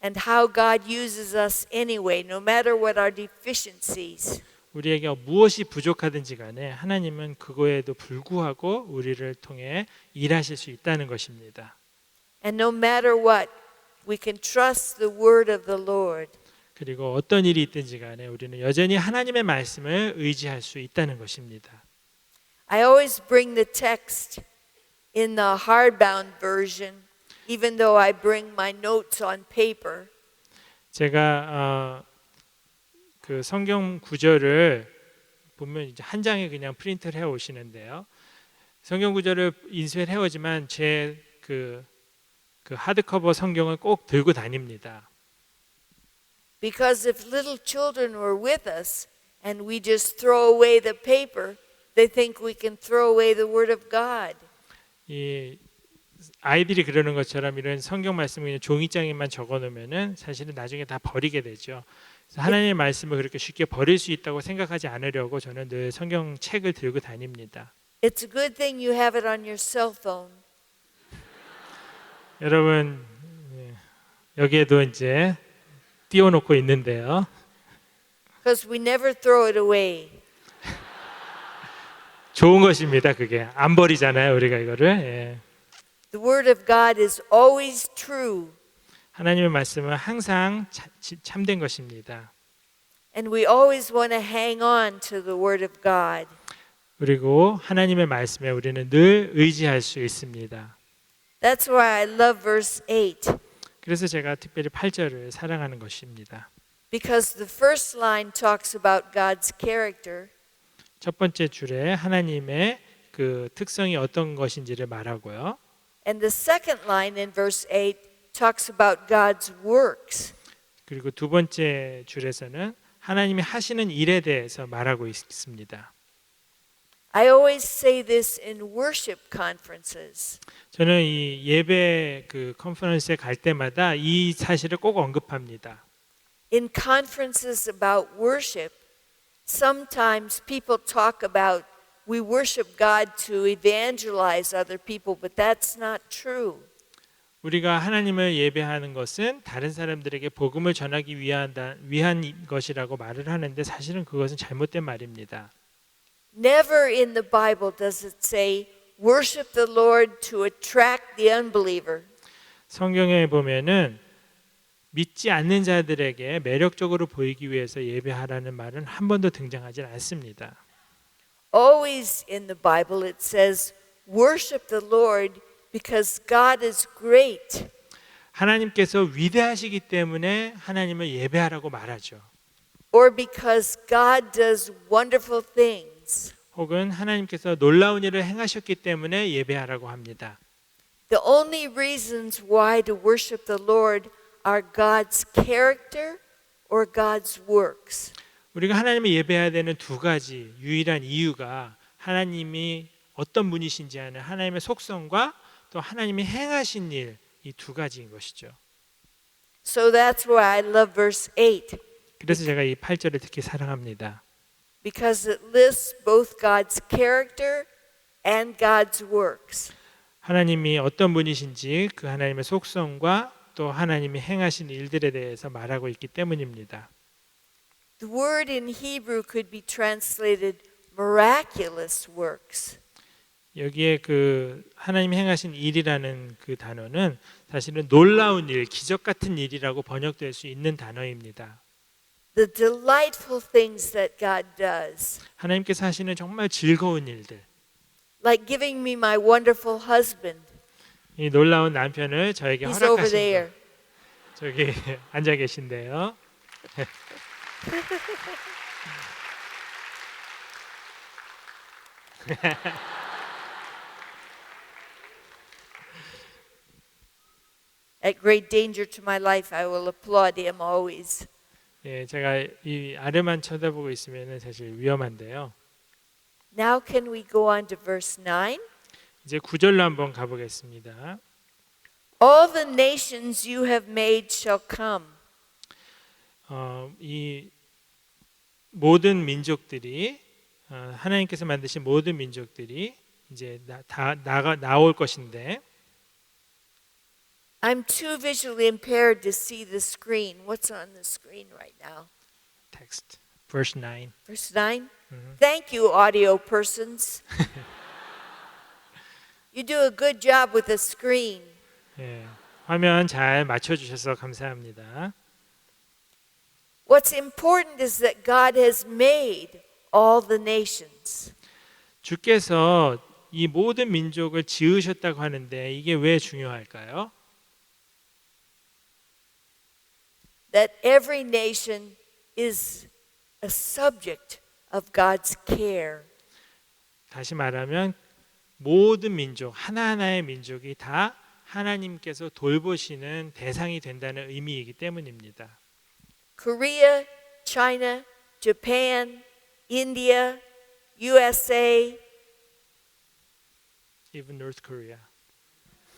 And how God uses us anyway, no matter what our deficiencies. 우리에게 무엇이 부족하든지 간에 하나님은 그거에도 불구하고 우리를 통해 일하실 수 있다는 것입니다. And no matter what, we can trust the word of the Lord. 그리고 어떤 일이 있든지 간에 우리는 여전히 하나님의 말씀을 의지할 수 있다는 것입니다. I always bring the text in the hardbound version, even though I bring my notes on paper. 제가 그 성경 구절을 보면 이제 한 장에 그냥 프린트를 해 오시는데요. 성경 구절을 인쇄를 해 오지만 제 그 하드커버 성경을 꼭 들고 다닙니다. Because if little children were with us and we just throw away the paper, they think we can throw away the word of God. 이 아이들이 그러는 것처럼 이런 성경 말씀을 그냥 종이장에만 적어 놓으면은 사실은 나중에 다 버리게 되죠. 그래서 하나님의 말씀을 그렇게 쉽게 버릴 수 있다고 생각하지 않으려고 저는 늘 성경 책을 들고 다닙니다. It's a good thing you have it on your cell phone. 여러분 여기에도 이제 띄워놓고 있는데요. Because we never throw it away. 좋은 것입니다. 그게 안 버리잖아요. 우리가 이거를. 예. The word of God is always true. 하나님의 말씀은 항상 참된 것입니다. And we always want to hang on to the word of God. 그리고 하나님의 말씀에 우리는 늘 의지할 수 있습니다. That's why I love verse 8. 그래서 제가 특별히 8절을 사랑하는 것입니다. Because the first line talks about God's character. 첫 번째 줄에 하나님의 그 특성이 어떤 것인지를 말하고요. And the second line in verse 8 talks about God's works. 그리고 두 번째 줄에서는 하나님이 하시는 일에 대해서 말하고 있습니다. I always say this in worship conferences. 저는 이 예배 그 컨퍼런스에 갈 때마다 이 사실을 꼭 언급합니다. In conferences about worship, sometimes people talk about we worship God to evangelize other people, but that's not true. 우리가 하나님을 예배하는 것은 다른 사람들에게 복음을 전하기 위한 것이라고 말을 하는데 사실은 그것은 잘못된 말입니다. Never in the Bible does it say worship the Lord to attract the unbeliever. 성경에 보면은 믿지 않는 자들에게 매력적으로 보이기 위해서 예배하라는 말은 한 번도 등장하지 않습니다. Always in the Bible it says worship the Lord because God is great. 하나님께서 위대하시기 때문에 하나님을 예배하라고 말하죠. Or because God does wonderful things. 혹은 하나님께서 놀라운 일을 행하셨기 때문에 예배하라고 합니다. The only reasons why to worship the Lord are God's character or God's works. 우리가 하나님을 예배해야 되는 두 가지 유일한 이유가 하나님이 어떤 분이신지 하는 하나님의 속성과 또 하나님이 행하신 일 이 두 가지인 것이죠. So that's why I love verse 8. 그래서 제가 이 8절을 특히 사랑합니다. Because it lists both God's character and God's works. 하나님이 어떤 분이신지 그 하나님의 속성과 또 하나님이 행하신 일들에 대해서 말하고 있기 때문입니다. The word in Hebrew could be translated miraculous works. 여기에 그 하나님이 행하신 일이라는 그 단어는 사실은 놀라운 일, 기적 같은 일이라고 번역될 수 있는 단어입니다. The delightful things that God does. 하나님께서 하시는 정말 즐거운 일들. Like giving me my wonderful husband. 이 놀라운 남편을 저에게 He's over 허락하신 there. 것. 저기 앉아 계신데요. At great danger to my life, I will applaud him always. 예, 제가 이 아래만 쳐다보고 있으면 사실 위험한데요. Now can we go on to verse 9? 이제 9절로 한번 가보겠습니다. All the nations you have made shall come. 이 모든 민족들이 하나님께서 만드신 모든 민족들이 이제 나올 것인데. I'm too visually impaired to see the screen. What's on the screen right now? Text, verse 9. Verse 9? Thank you, audio persons. You do a good job with the screen. 예, 화면 잘 맞춰주셔서 감사합니다. What's important is that God has made all the nations. 주께서 이 모든 민족을 지으셨다고 하는데 이게 왜 중요할까요? That every nation is a subject of God's care. 다시 말하면 모든 민족, 하나하나의 민족이 다 하나님께서 돌보시는 대상이 된다는 의미이기 때문입니다. Korea, China, Japan, India, USA, Even North Korea.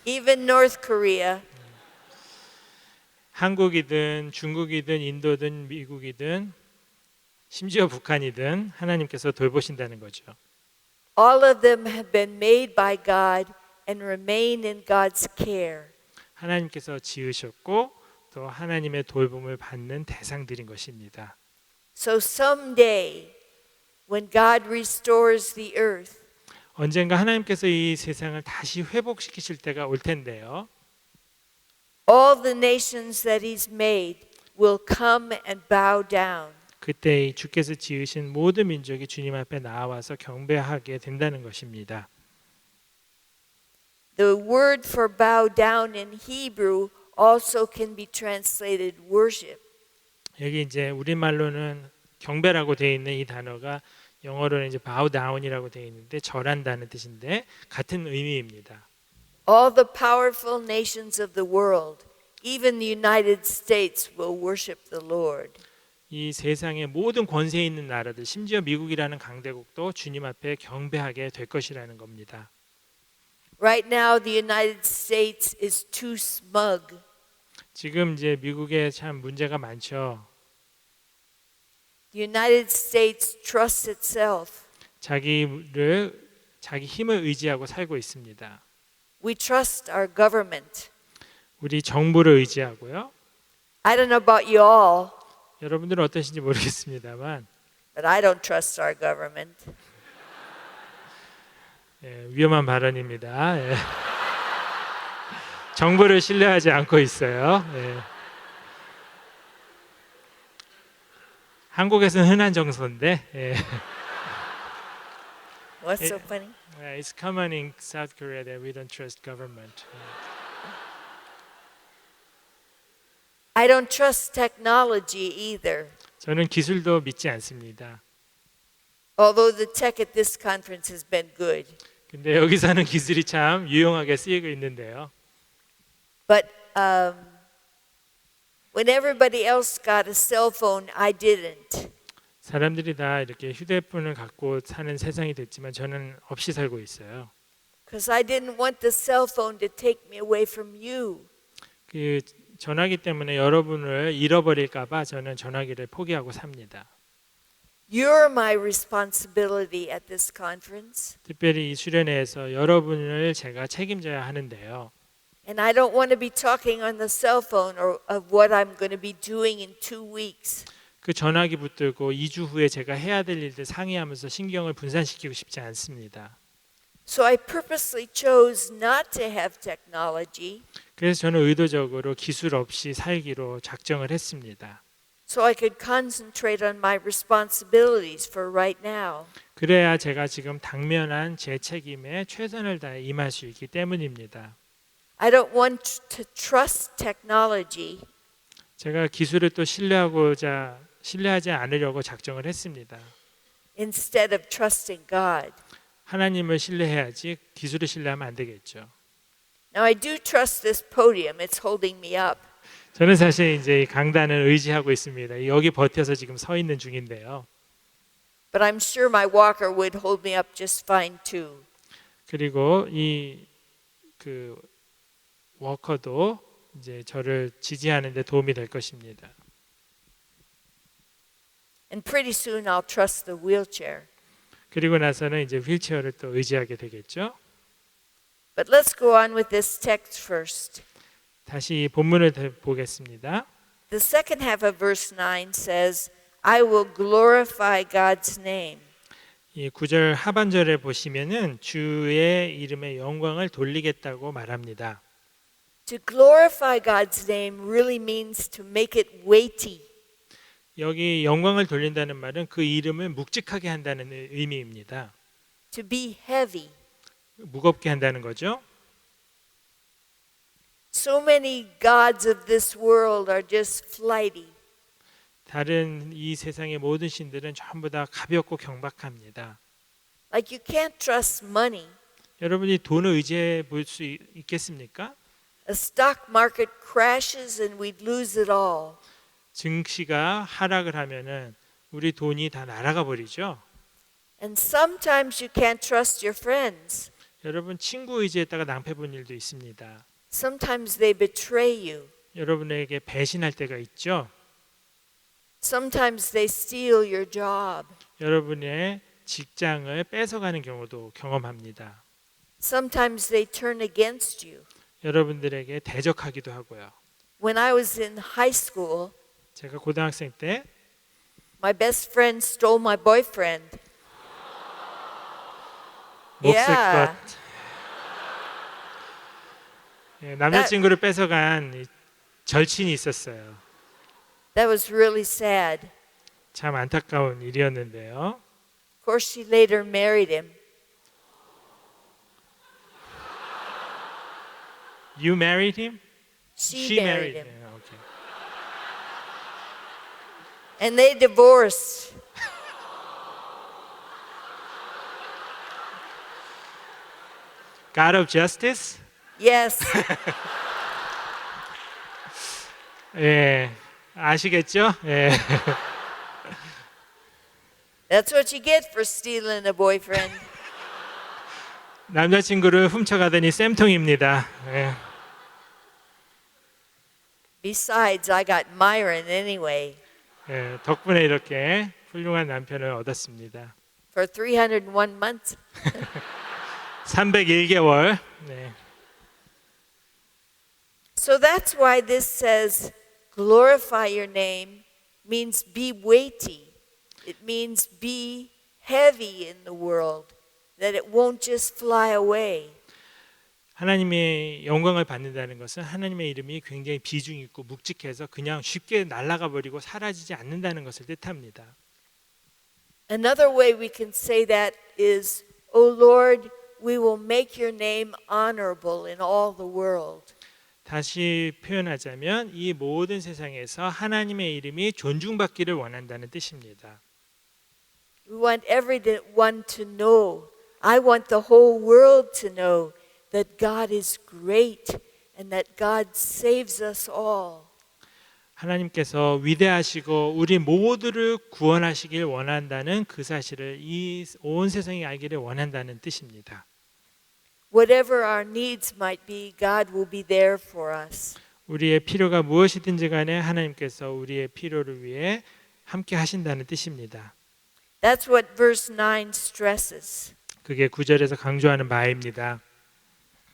even North Korea. 한국이든 중국이든 인도든 미국이든 심지어 북한이든 하나님께서 돌보신다는 거죠. All of them have been made by God and remain in God's care. 하나님께서 지으셨고 또 하나님의 돌봄을 받는 대상들인 것입니다. So someday, when God restores the earth, 언젠가 하나님께서 이 세상을 다시 회복시키실 때가 올 텐데요. all the nations that He's made will come and bow down. 그때 주께서 지으신 모든 민족이 주님 앞에 나와서 경배하게 된다는 것입니다. The word for bow down in Hebrew also can be translated worship. 여기 이제 우리말로는 경배라고 되어 있는 이 단어가 영어로는 이제 bow down이라고 되어 있는데 절한다는 뜻인데 같은 의미입니다. All the powerful nations of the world, even the United States, will worship the Lord. 이 세상의 모든 권세 있는 나라들, 심지어 미국이라는 강대국도 주님 앞에 경배하게 될 것이라는 겁니다. Right now, the United States is too smug. 지금 이제 미국에 참 문제가 많죠. The United States trusts itself. 자기 힘을 의지하고 살고 있습니다. We trust our government. 우리 정부를 의지하고요. I don't know about you all, 여러분들은 어떠신지 모르겠습니다만 but I don't trust our government. 위험한 발언입니다. 정부를 신뢰하지 않고 있어요. 한국에서는 흔한 정서인데 What's so funny? It's common in South Korea that we don't trust government. I don't trust technology either. 저는 기술도 믿지 않습니다. Although the tech at this conference has been good. 근데 여기서는 기술이 참 유용하게 쓰이고 있는데요. But when everybody else got a cell phone, I didn't. 사람들이 다 이렇게 휴대폰을 갖고 사는 세상이 됐지만 저는 없이 살고 있어요. Because I didn't want the cell phone to take me away from you. 그 전화기 때문에 여러분을 잃어버릴까 봐 저는 전화기를 포기하고 삽니다. You're my responsibility at this conference. 특별히 이 수련회에서 여러분을 제가 책임져야 하는데요. And I don't want to be talking on the cell phone or of what I'm going to be doing in 2 weeks. 그 전화기 붙들고 2주 후에 제가 해야 될 일들 상의하면서 신경을 분산시키고 싶지 않습니다. So I purposely chose not to have technology 그래서 저는 의도적으로 기술 없이 살기로 작정을 했습니다. so I could concentrate on my responsibilities for right now. 그래야 제가 지금 당면한 제 책임에 최선을 다해 임할 수 있기 때문입니다. I don't want to trust technology 제가 기술을 또 신뢰하지 않으려고 작정을 했습니다. instead of trusting God. 하나님을 신뢰해야지 기술을 신뢰하면 안 되겠죠. Now I do trust this podium. It's holding me up. 저는 사실 이제 이 강단을 의지하고 있습니다. 여기 버텨서 지금 서 있는 중인데요. But I'm sure my walker would hold me up just fine too. 그리고 이 그 워커도 이제 저를 지지하는 데 도움이 될 것입니다. And pretty soon I'll trust the wheelchair. 그리고 나서는 이제 휠체어를 또 의지하게 되겠죠. But let's go on with this text first. 다시 본문을 보겠습니다. The second half of verse 9 says, I will glorify God's name. 이 9절 하반절에 보시면은 주의 이름의 영광을 돌리겠다고 말합니다. To glorify God's name really means to make it weighty. 여기 영광을 돌린다는 말은 그 이름을 묵직하게 한다는 의미입니다. To be heavy. 무겁게 한다는 거죠. So many gods of this world are just flighty. 다른 이 세상의 모든 신들은 전부 다 가볍고 경박합니다. Like you can't trust money. 여러분이 돈을 의지해 볼 수 있겠습니까? A stock market crashes and we'd lose it all. 증시가 하락을 하면은 우리 돈이 다 날아가 버리죠. And sometimes you can't trust your friends. 여러분 친구 의지했다가 낭패 본 일도 있습니다. Sometimes they betray you. 여러분에게 배신할 때가 있죠. Sometimes they steal your job. 여러분의 직장을 뺏어가는 경우도 경험합니다. Sometimes they turn against you. 여러분들에게 대적하기도 하고요. When I was in high school, 제가 고등학생 때 my best friend stole my boyfriend. 몫을것 남자친구를 뺏어간 이 절친이 있었어요. That was really sad. 참 안타까운 일이었는데요. Of course, she later married him. You married him? She married him. Yeah, okay. And they divorced. God of Justice? Yes. 예, 아시겠죠? 예. That's what you get for stealing a boyfriend. 남자친구를 훔쳐가더니 쌤통입니다. 예. Besides, I got Myron anyway. 예, 덕분에 이렇게 훌륭한 남편을 얻었습니다. for 301 months. 301개월. 네. So that's why this says, glorify your name means be weighty. It means be heavy in the world, that it won't just fly away. 하나님의 영광을 받는다는 것은 하나님의 이름이 굉장히 비중 있고 묵직해서 그냥 쉽게 날아가 버리고 사라지지 않는다는 것을 뜻합니다. Another way we can say that is, O Lord, we will make your name honorable in all the world. 다시 표현하자면 이 모든 세상에서 하나님의 이름이 존중받기를 원한다는 뜻입니다. We want everyone to know. I want the whole world to know that God is great and that God saves us all. 하나님께서 위대하시고 우리 모두를 구원하시길 원한다는 그 사실을 이 온 세상이 알기를 원한다는 뜻입니다. Whatever our needs might be, God will be there for us. 우리의 필요가 무엇이든지 간에 하나님께서 우리의 필요를 위해 함께 하신다는 뜻입니다. That's what verse 9 stresses. 그게 9절에서 강조하는 바입니다.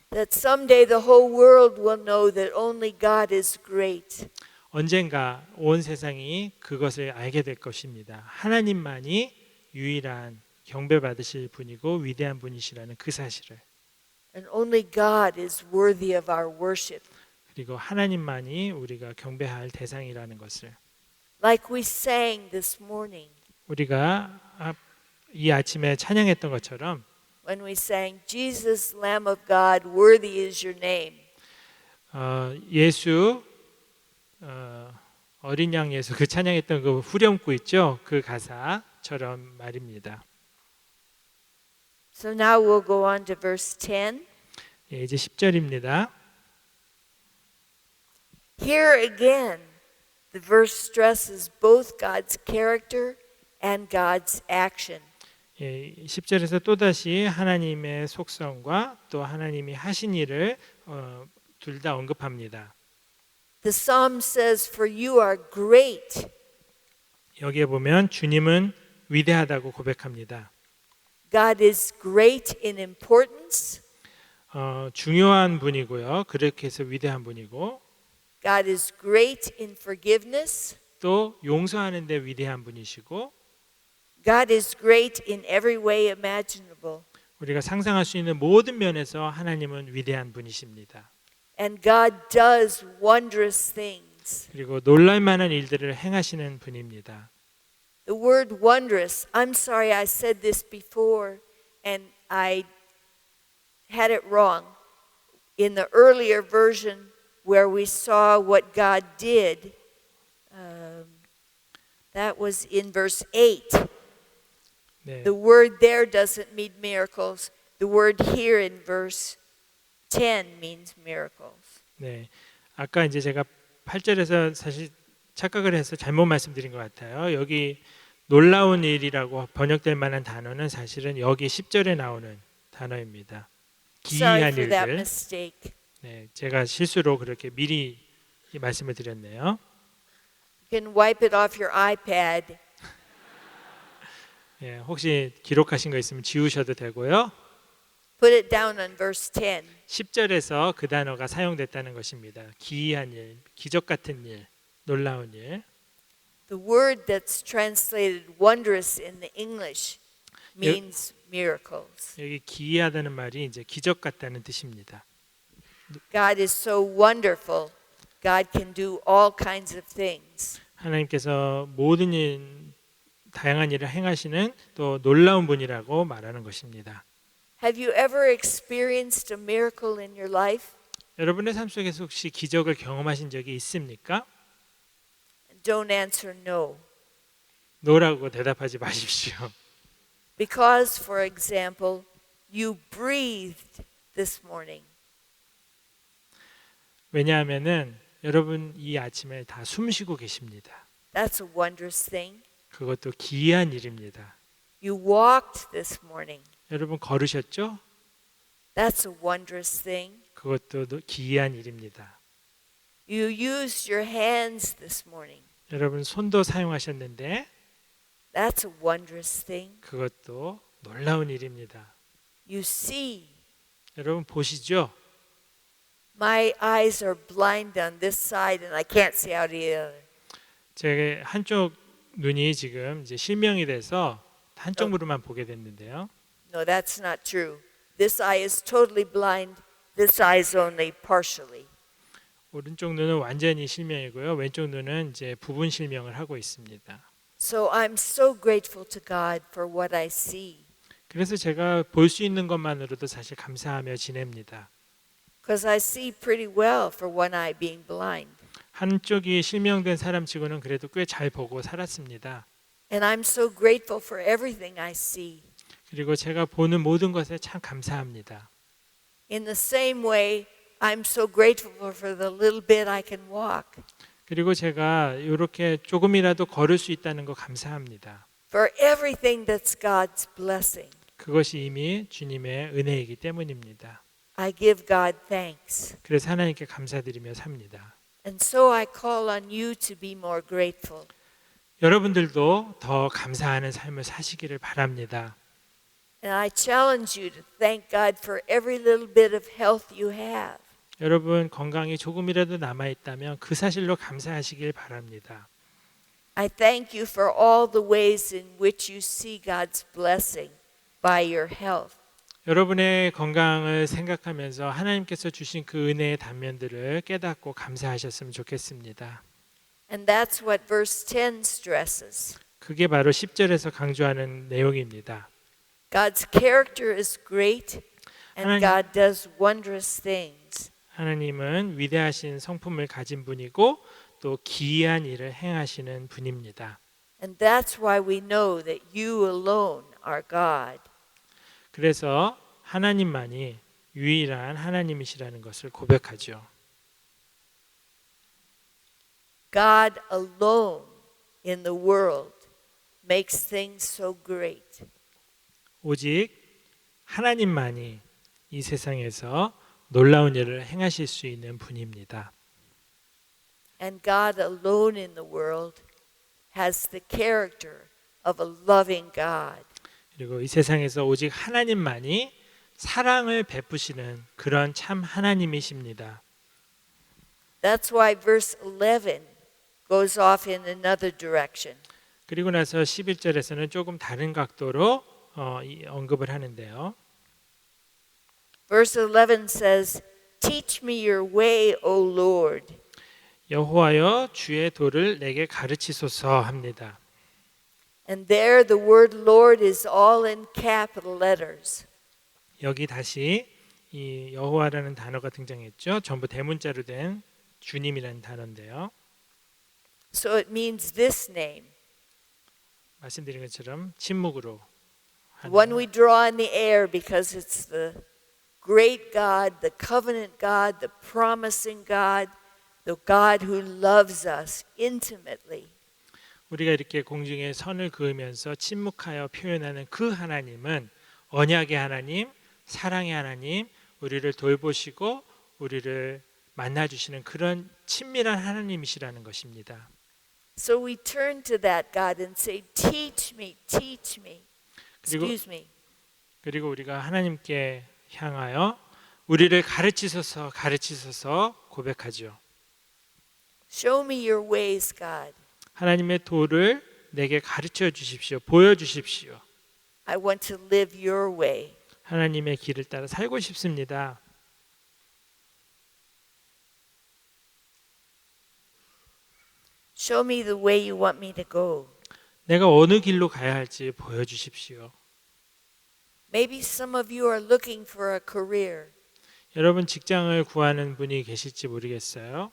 That someday the whole world will know that only God is great. 언젠가 온 세상이 그것을 알게 될 것입니다. 하나님만이 유일한 경배받으실 분이고 위대한 분이시라는 그 사실을. And only God is worthy of our worship. 그리고 하나님만이 우리가 경배할 대상이라는 것을. Like we sang this morning 우리가 이 아침에 찬양했던 것처럼 when we sang, Jesus, Lamb of God, worthy is your name. 예수 어린 양 예수 그 찬양했던 그 후렴구 있죠? 그 가사처럼 말입니다. So now we'll go on to verse 10. 예, 이제 10절입니다. Here again, the verse stresses both God's character and God's action. 예, 10절에서 또다시 하나님의 속성과 또 하나님이 하신 일을 둘 다 언급합니다. The psalm says, For you are great. 여기에 보면 주님은 위대하다고 고백합니다. God is great in importance. 중요한 분이고요. 그렇게 해서 위대한 분이고 God is great in forgiveness. 또 용서하는 데 위대한 분이시고 God is great in every way imaginable. 우리가 상상할 수 있는 모든 면에서 하나님은 위대한 분이십니다. And God does wondrous things. 그리고 놀랄 만한 일들을 행하시는 분입니다. The word wondrous, I'm sorry I said this before and I had it wrong. In the earlier version where we saw what God did, that was in verse 8. 네. The word there doesn't mean miracles. The word here in verse 10 means miracles. 네. 아까 이제 제가 8절에서 사실 착각을 해서 잘못 말씀드린 것 같아요. 여기 놀라운 일이라고 번역될 만한 단어는 사실은 여기 10절에 나오는 단어입니다. Sorry 기이한 for that 일들. mistake. 네, 제가 실수로 그렇게 미리 이 말씀을 드렸네요. You can wipe it off your iPad. 예, 혹시 기록하신 거 있으면 지우셔도 되고요. Put it down on verse 10. 10절에서 그 단어가 사용됐다는 것입니다. 기이한 일, 기적 같은 일, 놀라운 일. The word that's translated wondrous in the English means miracles. 여기 기이하다는 말이 이제 기적 같다는 뜻입니다. God is so wonderful. God can do all kinds of things. 하나님께서 모든 일, 다양한 일을 행하시는 또 놀라운 분이라고 말하는 것입니다. Have you ever experienced a miracle in your life? 여러분의 삶 속에서 혹시 기적을 경험하신 적이 있습니까? Don't answer no. 노라고 대답하지 마십시오. Because, for example, you breathed this morning. 왜냐하면은 여러분 이 아침에 다 숨쉬고 계십니다. That's a wondrous thing. 그것도 기이한 일입니다. You walked this morning. 여러분 걸으셨죠? That's a wondrous thing. 그것도 기이한 일입니다. You used your hands this morning. 여러분 손도 사용하셨는데 That's a wondrous thing. 그것도 놀라운 일입니다. You see, 여러분 보시죠? my eyes are blind on this side and I can't see out the other. 제 한쪽 눈이 지금 이제 실명이 돼서 한쪽 무릎만 보게 됐는데요. No, that's not true. This eye is totally blind. This eye is only partially. 오른쪽 눈은 완전히 실명이고요. 왼쪽 눈은 이제 부분 실명을 하고 있습니다. So I'm so grateful to God for what I see. 그래서 제가 볼 수 있는 것만으로도 사실 감사하며 지냅니다. Because I see pretty well for one eye being blind. 한쪽이 실명된 사람치고는 그래도 꽤 잘 보고 살았습니다. And I'm so grateful for everything I see. 그리고 제가 보는 모든 것에 참 감사합니다. In the same way, I'm so grateful for the little bit I can walk. 그리고 제가 이렇게 조금이라도 걸을 수 있다는 거 감사합니다. For everything that's God's blessing. 그것이 이미 주님의 은혜이기 때문입니다. I give God thanks. 그래서 하나님께 감사드리며 삽니다. And so I call on you to be more grateful. 여러분들도 더 감사하는 삶을 사시기를 바랍니다. And I challenge you to thank God for every little bit of health you have. 여러분 건강이 조금이라도 남아 있다면 그 사실로 감사하시길 바랍니다. I thank you for all the ways in which you see God's blessing by your health. 여러분의 건강을 생각하면서 하나님께서 주신 그 은혜의 단면들을 깨닫고 감사하셨으면 좋겠습니다. And that's what verse 10 stresses. 그게 바로 10절에서 강조하는 내용입니다. God's character is great and 하나님- God does wondrous things. 하나님은 위대하신 성품을 가진 분이고 또 기이한 일을 행하시는 분입니다. And that's why we know that you alone are God. 그래서 하나님만이 유일한 하나님이시라는 것을 고백하죠. God alone in the world makes things so great. 오직 하나님만이 이 세상에서 놀라운 일을 행하실 수 있는 분입니다. And God alone in the world has the character of a loving God. 그리고 이 세상에서 오직 하나님만이 사랑을 베푸시는 그런 참 하나님이십니다. That's why verse 11 goes off in another direction. 그리고 나서 11절에서는 조금 다른 각도로 언급을 하는데요. Verse 11 says, Teach me your way, O Lord. 여호와여 주의 도를 내게 가르치소서 합니다. And there the word Lord is all in capital letters. 여기 다시 이 여호와라는 단어가 등장했죠. 전부 대문자로 된 주님이라는 단어인데요. So it means this name. 말씀드린 것처럼 침묵으로 The one 하는 we draw in the air because it's the great God, the covenant God, the promising God, the God who loves us intimately. 우리가 이렇게 공중에 선을 그으면서 침묵하여 표현하는 그 하나님은 언약의 하나님, 사랑의 하나님, 우리를 돌보시고 우리를 만나주시는 그런 친밀한 하나님이시라는 것입니다. So we turn to that God and say, Teach me, teach me. Excuse me. 그리고 우리가 하나님께 향하여 우리를 가르치소서 가르치소서 고백하죠. Show me your ways, God. 하나님의 도를 내게 가르쳐 주십시오. 보여 주십시오. I want to live your way. 하나님의 길을 따라 살고 싶습니다. Show me the way you want me to go. 내가 어느 길로 가야 할지 보여 주십시오. Maybe some of you are looking for a career. 여러분 직장을 구하는 분이 계실지 모르겠어요.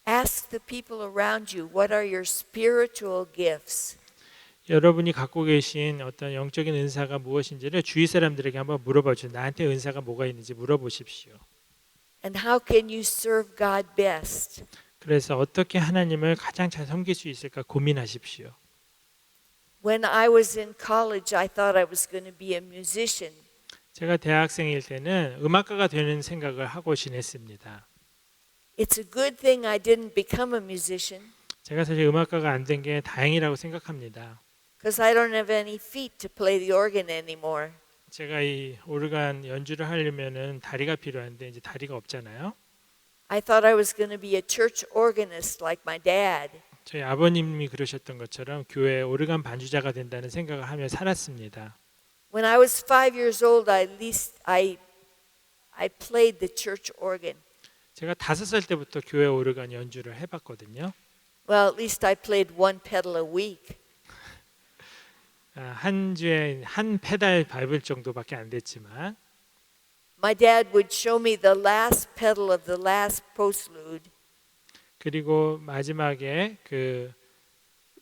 Ask the people around you, what are your spiritual gifts? 여러분이 갖고 계신 어떤 영적인 은사가 무엇인지를 주위 사람들에게 한번 물어봐 주세요. 나한테 은사가 뭐가 있는지 물어보십시오. And how can you serve God best? 그래서 어떻게 하나님을 가장 잘 섬길 수 있을까 고민하십시오. When I was in college, I thought I was going to be a musician. 제가 대학생일 때는 음악가가 되는 생각을 하고 지냈습니다. It's a good thing I didn't become a musician 제가 사실 음악가가 안 된 게 다행이라고 생각합니다. because I don't have any feet to play the organ anymore. 제가 이 오르간 연주를 하려면은 다리가 필요한데 이제 다리가 없잖아요. I thought I was going to be a church organist like my dad. 저희 아버님이 그러셨던 것처럼 교회 오르간 반주자가 된다는 생각을 하며 살았습니다. When I was 5 years old, at least I played the church organ. 제가 5살 때부터 교회 오르간 연주를 해봤거든요. Well, at least I played one pedal a week. 한 주에 한 페달 밟을 정도밖에 안 됐지만 My dad would show me the last pedal of the last postlude. 그리고 마지막에 그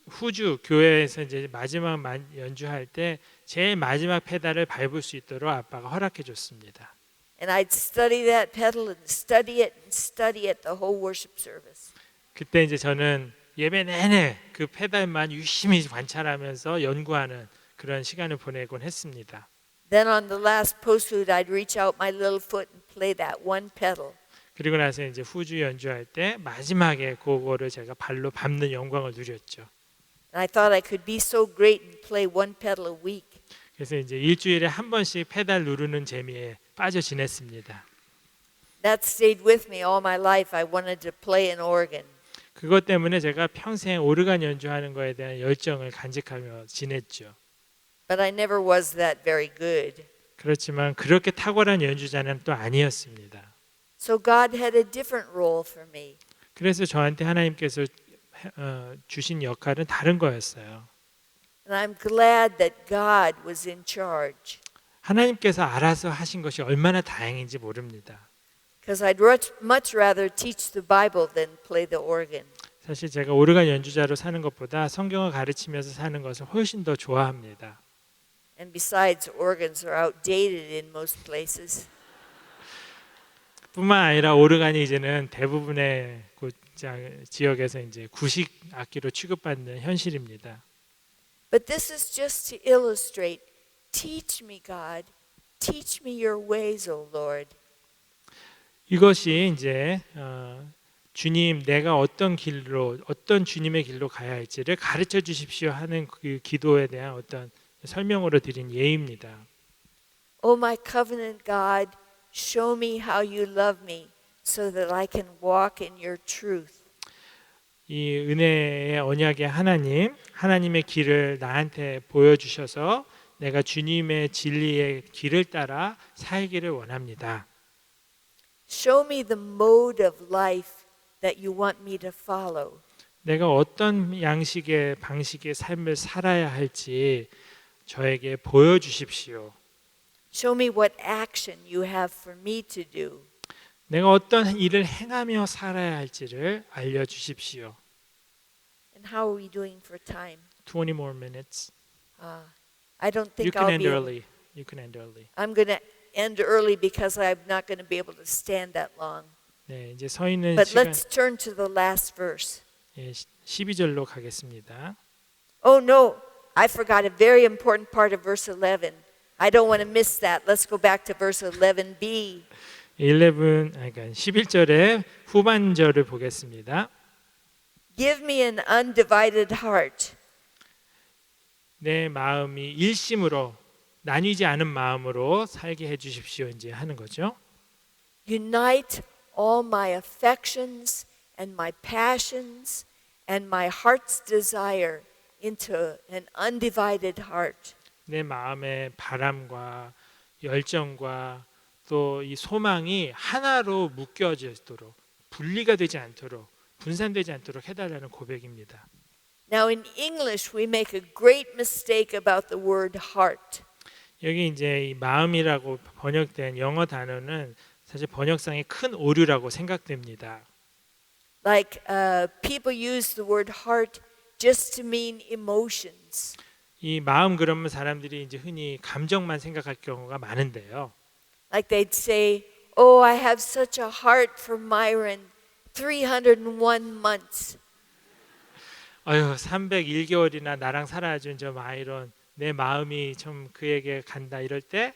후주 교회에서 이제 마지막 연주할 때 제일 마지막 페달을 밟을 수 있도록 아빠가 허락해 줬습니다. And I'd study that pedal and study it and study it the whole worship service. 그때 이제 저는 예배 내내 그 페달만 유심히 관찰하면서 연구하는 그런 시간을 보내곤 했습니다. Then on the last postlude, I'd reach out my little foot and play that one pedal. 그리고 나서 이제 후주 연주할 때 마지막에 그거를 제가 발로 밟는 영광을 누렸죠. And I thought I could be so great and play one pedal a week. 그래서 이제 일주일에 한 번씩 페달 누르는 재미에 빠져 지냈습니다. That stayed with me all my life. I wanted to play an organ. 그것 때문에 제가 평생 오르간 연주하는 거에 대한 열정을 간직하며 지냈죠. But I never was that very good. 그렇지만 그렇게 탁월한 연주자는 또 아니었습니다. So God had a different role for me. 그래서 저한테 하나님께서 주신 역할은 다른 거였어요. And I'm glad that God was in charge. 하나님께서 알아서 하신 것이 얼마나 다행인지 모릅니다. Because I'd much rather teach the Bible than play the organ. 사실 제가 오르간 연주자로 사는 것보다 성경을 가르치면서 사는 것을 훨씬 더 좋아합니다. And besides, organs are outdated in most places. 뿐만 아니라 오르간이 이제는 대부분의 지역에서 이제 구식 악기로 취급받는 현실입니다. But this is just to illustrate. Teach me, God. Teach me your ways, O Lord. 이것이 이제 주님 내가 어떤 길로 어떤 주님의 길로 가야 할지를 가르쳐 주십시오 하는 그 기도에 대한 어떤 설명으로 드린 예입니다. O my covenant God, show me how you love me so that I can walk in your truth. 이 은혜의 언약의 하나님의 길을 나한테 보여주셔서 내가 주님의 진리의 길을 따라 살기를 원합니다. Show me the mode of life that you want me to follow. 내가 어떤 양식의 방식의 삶을 살아야 할지 저에게 보여주십시오. Show me what action you have for me to do. 내가 어떤 일을 행하며 살아야 할지를 알려주십시오. And how are we doing for time? 20 more minutes. I don't You think can I'll end be. early. You can end early. I'm going to end early because I'm not going to be able to stand that long. 네, 이제 서 있는 But 시간 let's turn to the last verse. 12절로 가겠습니다. Oh no, I forgot a very important part of verse 11. I don't want to miss that. Let's go back to verse 11b. 11절의 후반절을 보겠습니다. Give me an undivided heart. 내 마음이 일심으로 나뉘지 않은 마음으로 살게 해 주십시오. 이제 하는 거죠. Unite all my affections and my passions and my heart's desire into an undivided heart. 내 마음의 바람과 열정과 또 이 소망이 하나로 묶여지도록 분리가 되지 않도록 분산되지 않도록 해달라는 고백입니다. Now in English we make a great mistake about the word heart. 여기 이제 이 마음이라고 번역된 영어 단어는 사실 번역상의 큰 오류라고 생각됩니다. Like people use the word heart just to mean emotions. 이 마음 그러면 사람들이 이제 흔히 감정만 생각할 경우가 많은데요. Like they'd say, "Oh, I have such a heart for Myron, 301 months." 아유, 301개월이나 나랑 살아준 저 마이론 내 마음이 좀 그에게 간다 이럴 때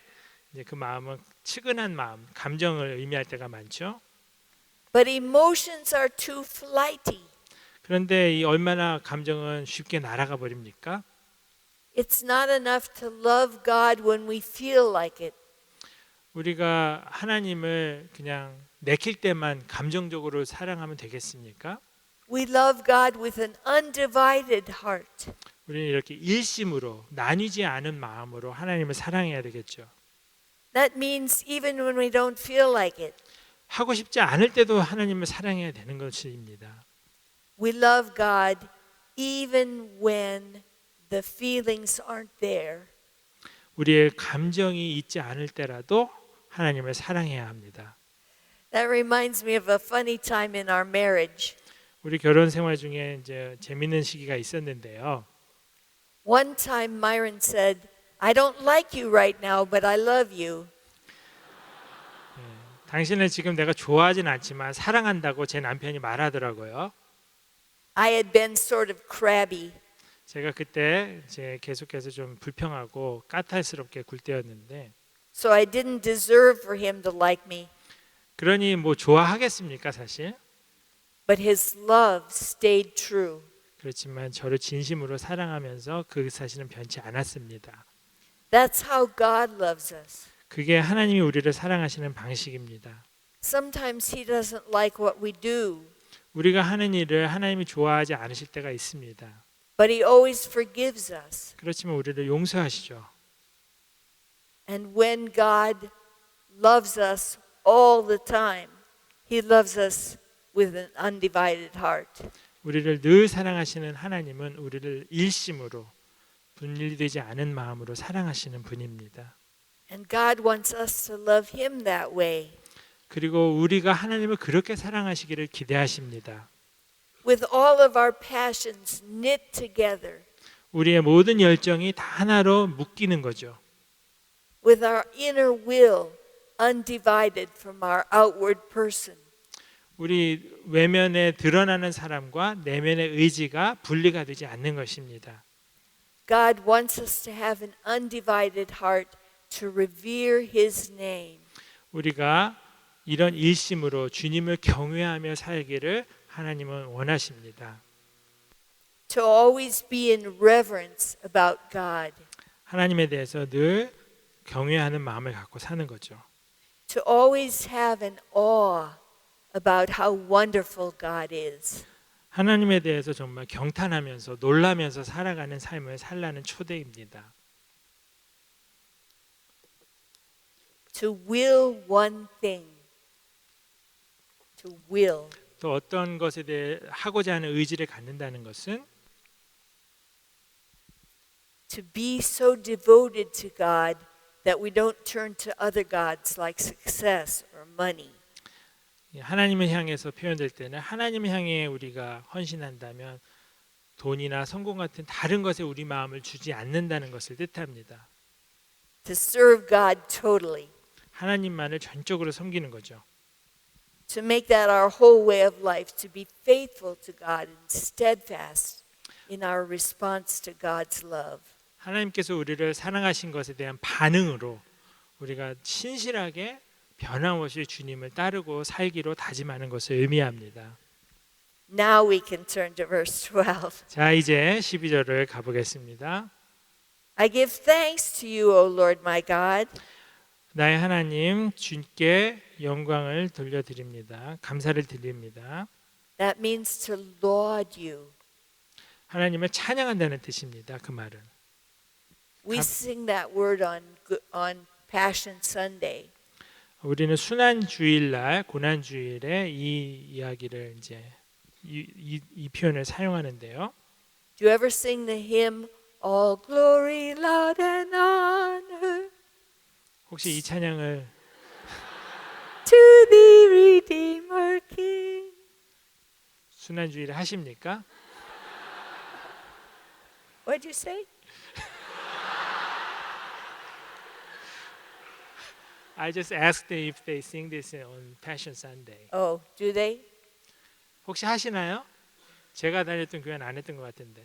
이제 그 마음은 측은한 마음, 감정을 의미할 때가 많죠. But emotions are too flighty. 그런데 이 얼마나 감정은 쉽게 날아가 버립니까? It's not enough to love God when we feel like it. 우리가 하나님을 그냥 내킬 때만 감정적으로 사랑하면 되겠습니까? We love God with an undivided heart. 우리는 이렇게 일심으로 나뉘지 않은 마음으로 하나님을 사랑해야 되겠죠. That means even when we don't feel like it. 하고 싶지 않을 때도 하나님을 사랑해야 되는 것입니다. We love God even when the feelings aren't there. 우리의 감정이 있지 않을 때라도 하나님을 사랑해야 합니다. That reminds me of a funny time in our marriage. 우리 결혼 생활 중에 이제 재밌는 시기가 있었는데요. One time Myron said, I don't like you right now, but I love you. 당신을 지금 내가 좋아하진 않지만 사랑한다고 제 남편이 말하더라고요. I had been sort of crabby. 제가 그때 이제 계속해서 좀 불평하고 까탈스럽게 굴 때였는데, So I didn't deserve for him to like me. 그러니 뭐 좋아하겠습니까 사실? But his love stayed true. 그렇지만 저를 진심으로 사랑하면서 그 사실은 변치 않았습니다. That's how God loves us. 그게 하나님이 우리를 사랑하시는 방식입니다. Sometimes he doesn't like what we do, 우리가 하는 일을 하나님이 좋아하지 않으실 때가 있습니다. but he always forgives us. 그렇지만 우리를 용서하시죠. And when God loves us all the time, he loves us with an undivided heart. 우리를 늘 사랑하시는 하나님은 우리를 일심으로 분리되지 않은 마음으로 사랑하시는 분입니다. And God wants us to love him that way. 그리고 우리가 하나님을 그렇게 사랑하시기를 기대하십니다. With all of our passions knit together. 우리의 모든 열정이 다 하나로 묶이는 거죠. With our inner will undivided from our outward person. 우리 외면에 드러나는 사람과 내면의 의지가 분리가 되지 않는 것입니다. God wants us to have an undivided heart to revere his name. 우리가 이런 일심으로 주님을 경외하며 살기를 하나님은 원하십니다. To always be in reverence about God. 하나님에 대해서 늘 경외하는 마음을 갖고 사는 거죠. To always have an awe about how wonderful God is. 하나님에 대해서 정말 경탄하면서 놀라면서 살아가는 삶을 살라는 초대입니다. To will one thing. To will. 또 어떤 것에 대해 하고자 하는 의지를 갖는다는 것은 To be so devoted to God that we don't turn to other gods like success or money. 하나님을 향해서 표현될 때는 하나님을 향해 우리가 헌신한다면 돈이나 성공 같은 다른 것에 우리 마음을 주지 않는다는 것을 뜻합니다. To serve God totally. 하나님만을 전적으로 섬기는 거죠. To make that our whole way of life, to be faithful to God and steadfast in our response to God's love. 하나님께서 우리를 사랑하신 것에 대한 반응으로 우리가 신실하게 변함없이 주님을 따르고 살기로 다짐하는 것을 의미합니다. Now we can turn to verse 12. 자, 이제 12절을 가보겠습니다. I give thanks to you, O Lord my God. 나의 하나님 주께 영광을 돌려드립니다. 감사를 드립니다. That means to laud you. 하나님을 찬양한다는 뜻입니다. 그 말은. We sing that word on Passion Sunday. 우리는 순환 주일날, 고난 주일에 이 이야기를 이제 이 표현을 사용하는데요. Do you ever sing the hymn All glory, laud and honor 혹시 이 찬양을 to the Redeemer King? 순환 주일에 하십니까? What'd you say? I just asked if they sing this on Passion Sunday. Oh, do they? 혹시 하시나요? 제가 다녔던 교회는 안 했던 것 같은데.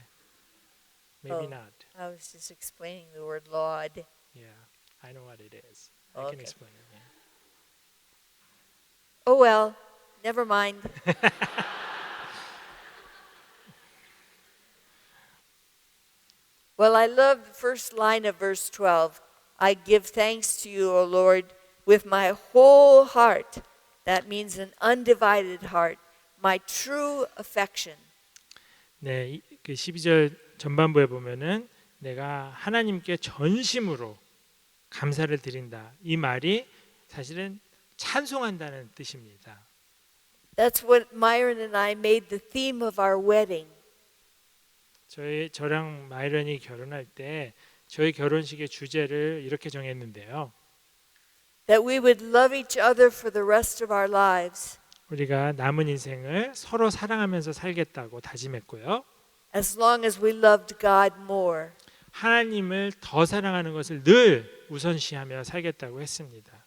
Maybe Oh. not. I was just explaining the word laud. Yeah, I know what it is. I can Okay. explain it. Yeah. Oh well, never mind. Well, I love the first line of verse 12. I give thanks to you, O Lord, with my whole heart. That means an undivided heart, my true affection. 네, 그 12절 전반부에 보면은 내가 하나님께 전심으로 감사를 드린다. 이 말이 사실은 찬송한다는 뜻입니다. That's what Myron and I made the theme of our wedding. 저랑 마이런이 결혼할 때 저희 결혼식의 주제를 이렇게 정했는데요. That we would love each other for the rest of our lives. 우리가 남은 인생을 서로 사랑하면서 살겠다고 다짐했고요. As long as we loved God more. 하나님을 더 사랑하는 것을 늘 우선시하며 살겠다고 했습니다.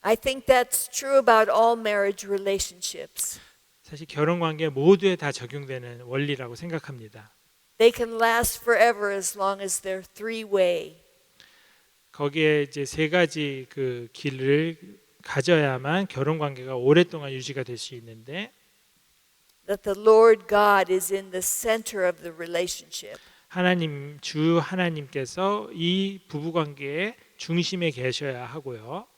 I think that's true about all marriage relationships. 사실 결혼 관계 모두에 다 적용되는 원리라고 생각합니다. They can last forever as long as they're three-way. 거기에 이제 세 가지 그 길을 가져야만 결혼 관계가 오랫동안 유지가 될 수 있는데 That the Lord God is in the center of the relationship. 하나님 주 하나님께서 이 부부 관계의 중심에 계셔야 하고요.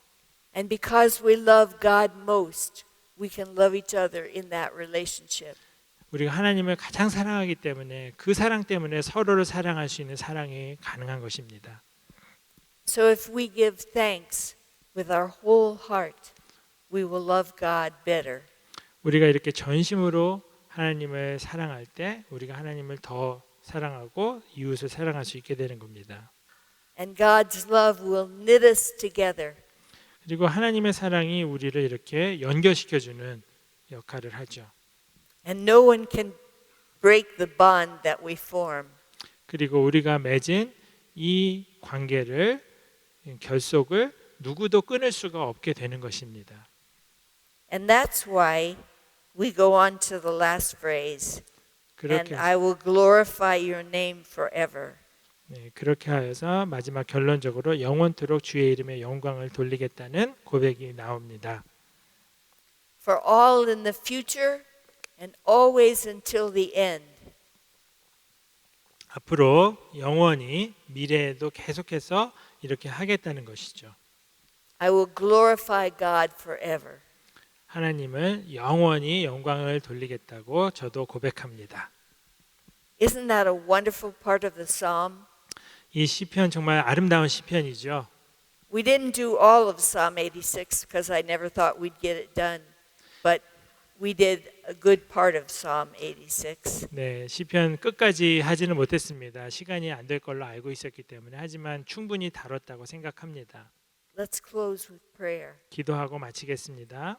And because we love God most, we can love each other in that relationship. 우리가 하나님을 가장 사랑하기 때문에 그 사랑 때문에 서로를 사랑할 수 있는 사랑이 가능한 것입니다. So if we give thanks with our whole heart, we will love God better. 우리가 이렇게 전심으로 하나님을 사랑할 때 우리가 하나님을 더 사랑하고 이웃을 사랑할 수 있게 되는 겁니다. And God's love will knit us together. 그리고 하나님의 사랑이 우리를 이렇게 연결시켜주는 역할을 하죠. And no one can break the bond that we form. 그리고 우리가 맺은 이 관계를 결속을 누구도 끊을 수가 없게 되는 것입니다. And that's why we go on to the last phrase. And 그렇게, I will glorify your name forever. 네, 그렇게 하여서 마지막 결론적으로 영원토록 주의 이름에 영광을 돌리겠다는 고백이 나옵니다. For all in the future and always until the end. 앞으로 영원히 미래에도 계속해서 이렇게 하겠다는 것이죠. I will glorify God forever. 하나님을 영원히 영광을 돌리겠다고 저도 고백합니다. Isn't that a wonderful part of the psalm? 이 시편 정말 아름다운 시편이죠. We didn't do all of Psalm 86 because I never thought we'd get it done. But we did a good part of Psalm 86. 네, 시편 끝까지 하지는 못했습니다. 시간이 안 될 걸로 알고 있었기 때문에 하지만 충분히 다뤘다고 생각합니다. Let's close with prayer. 기도하고 마치겠습니다.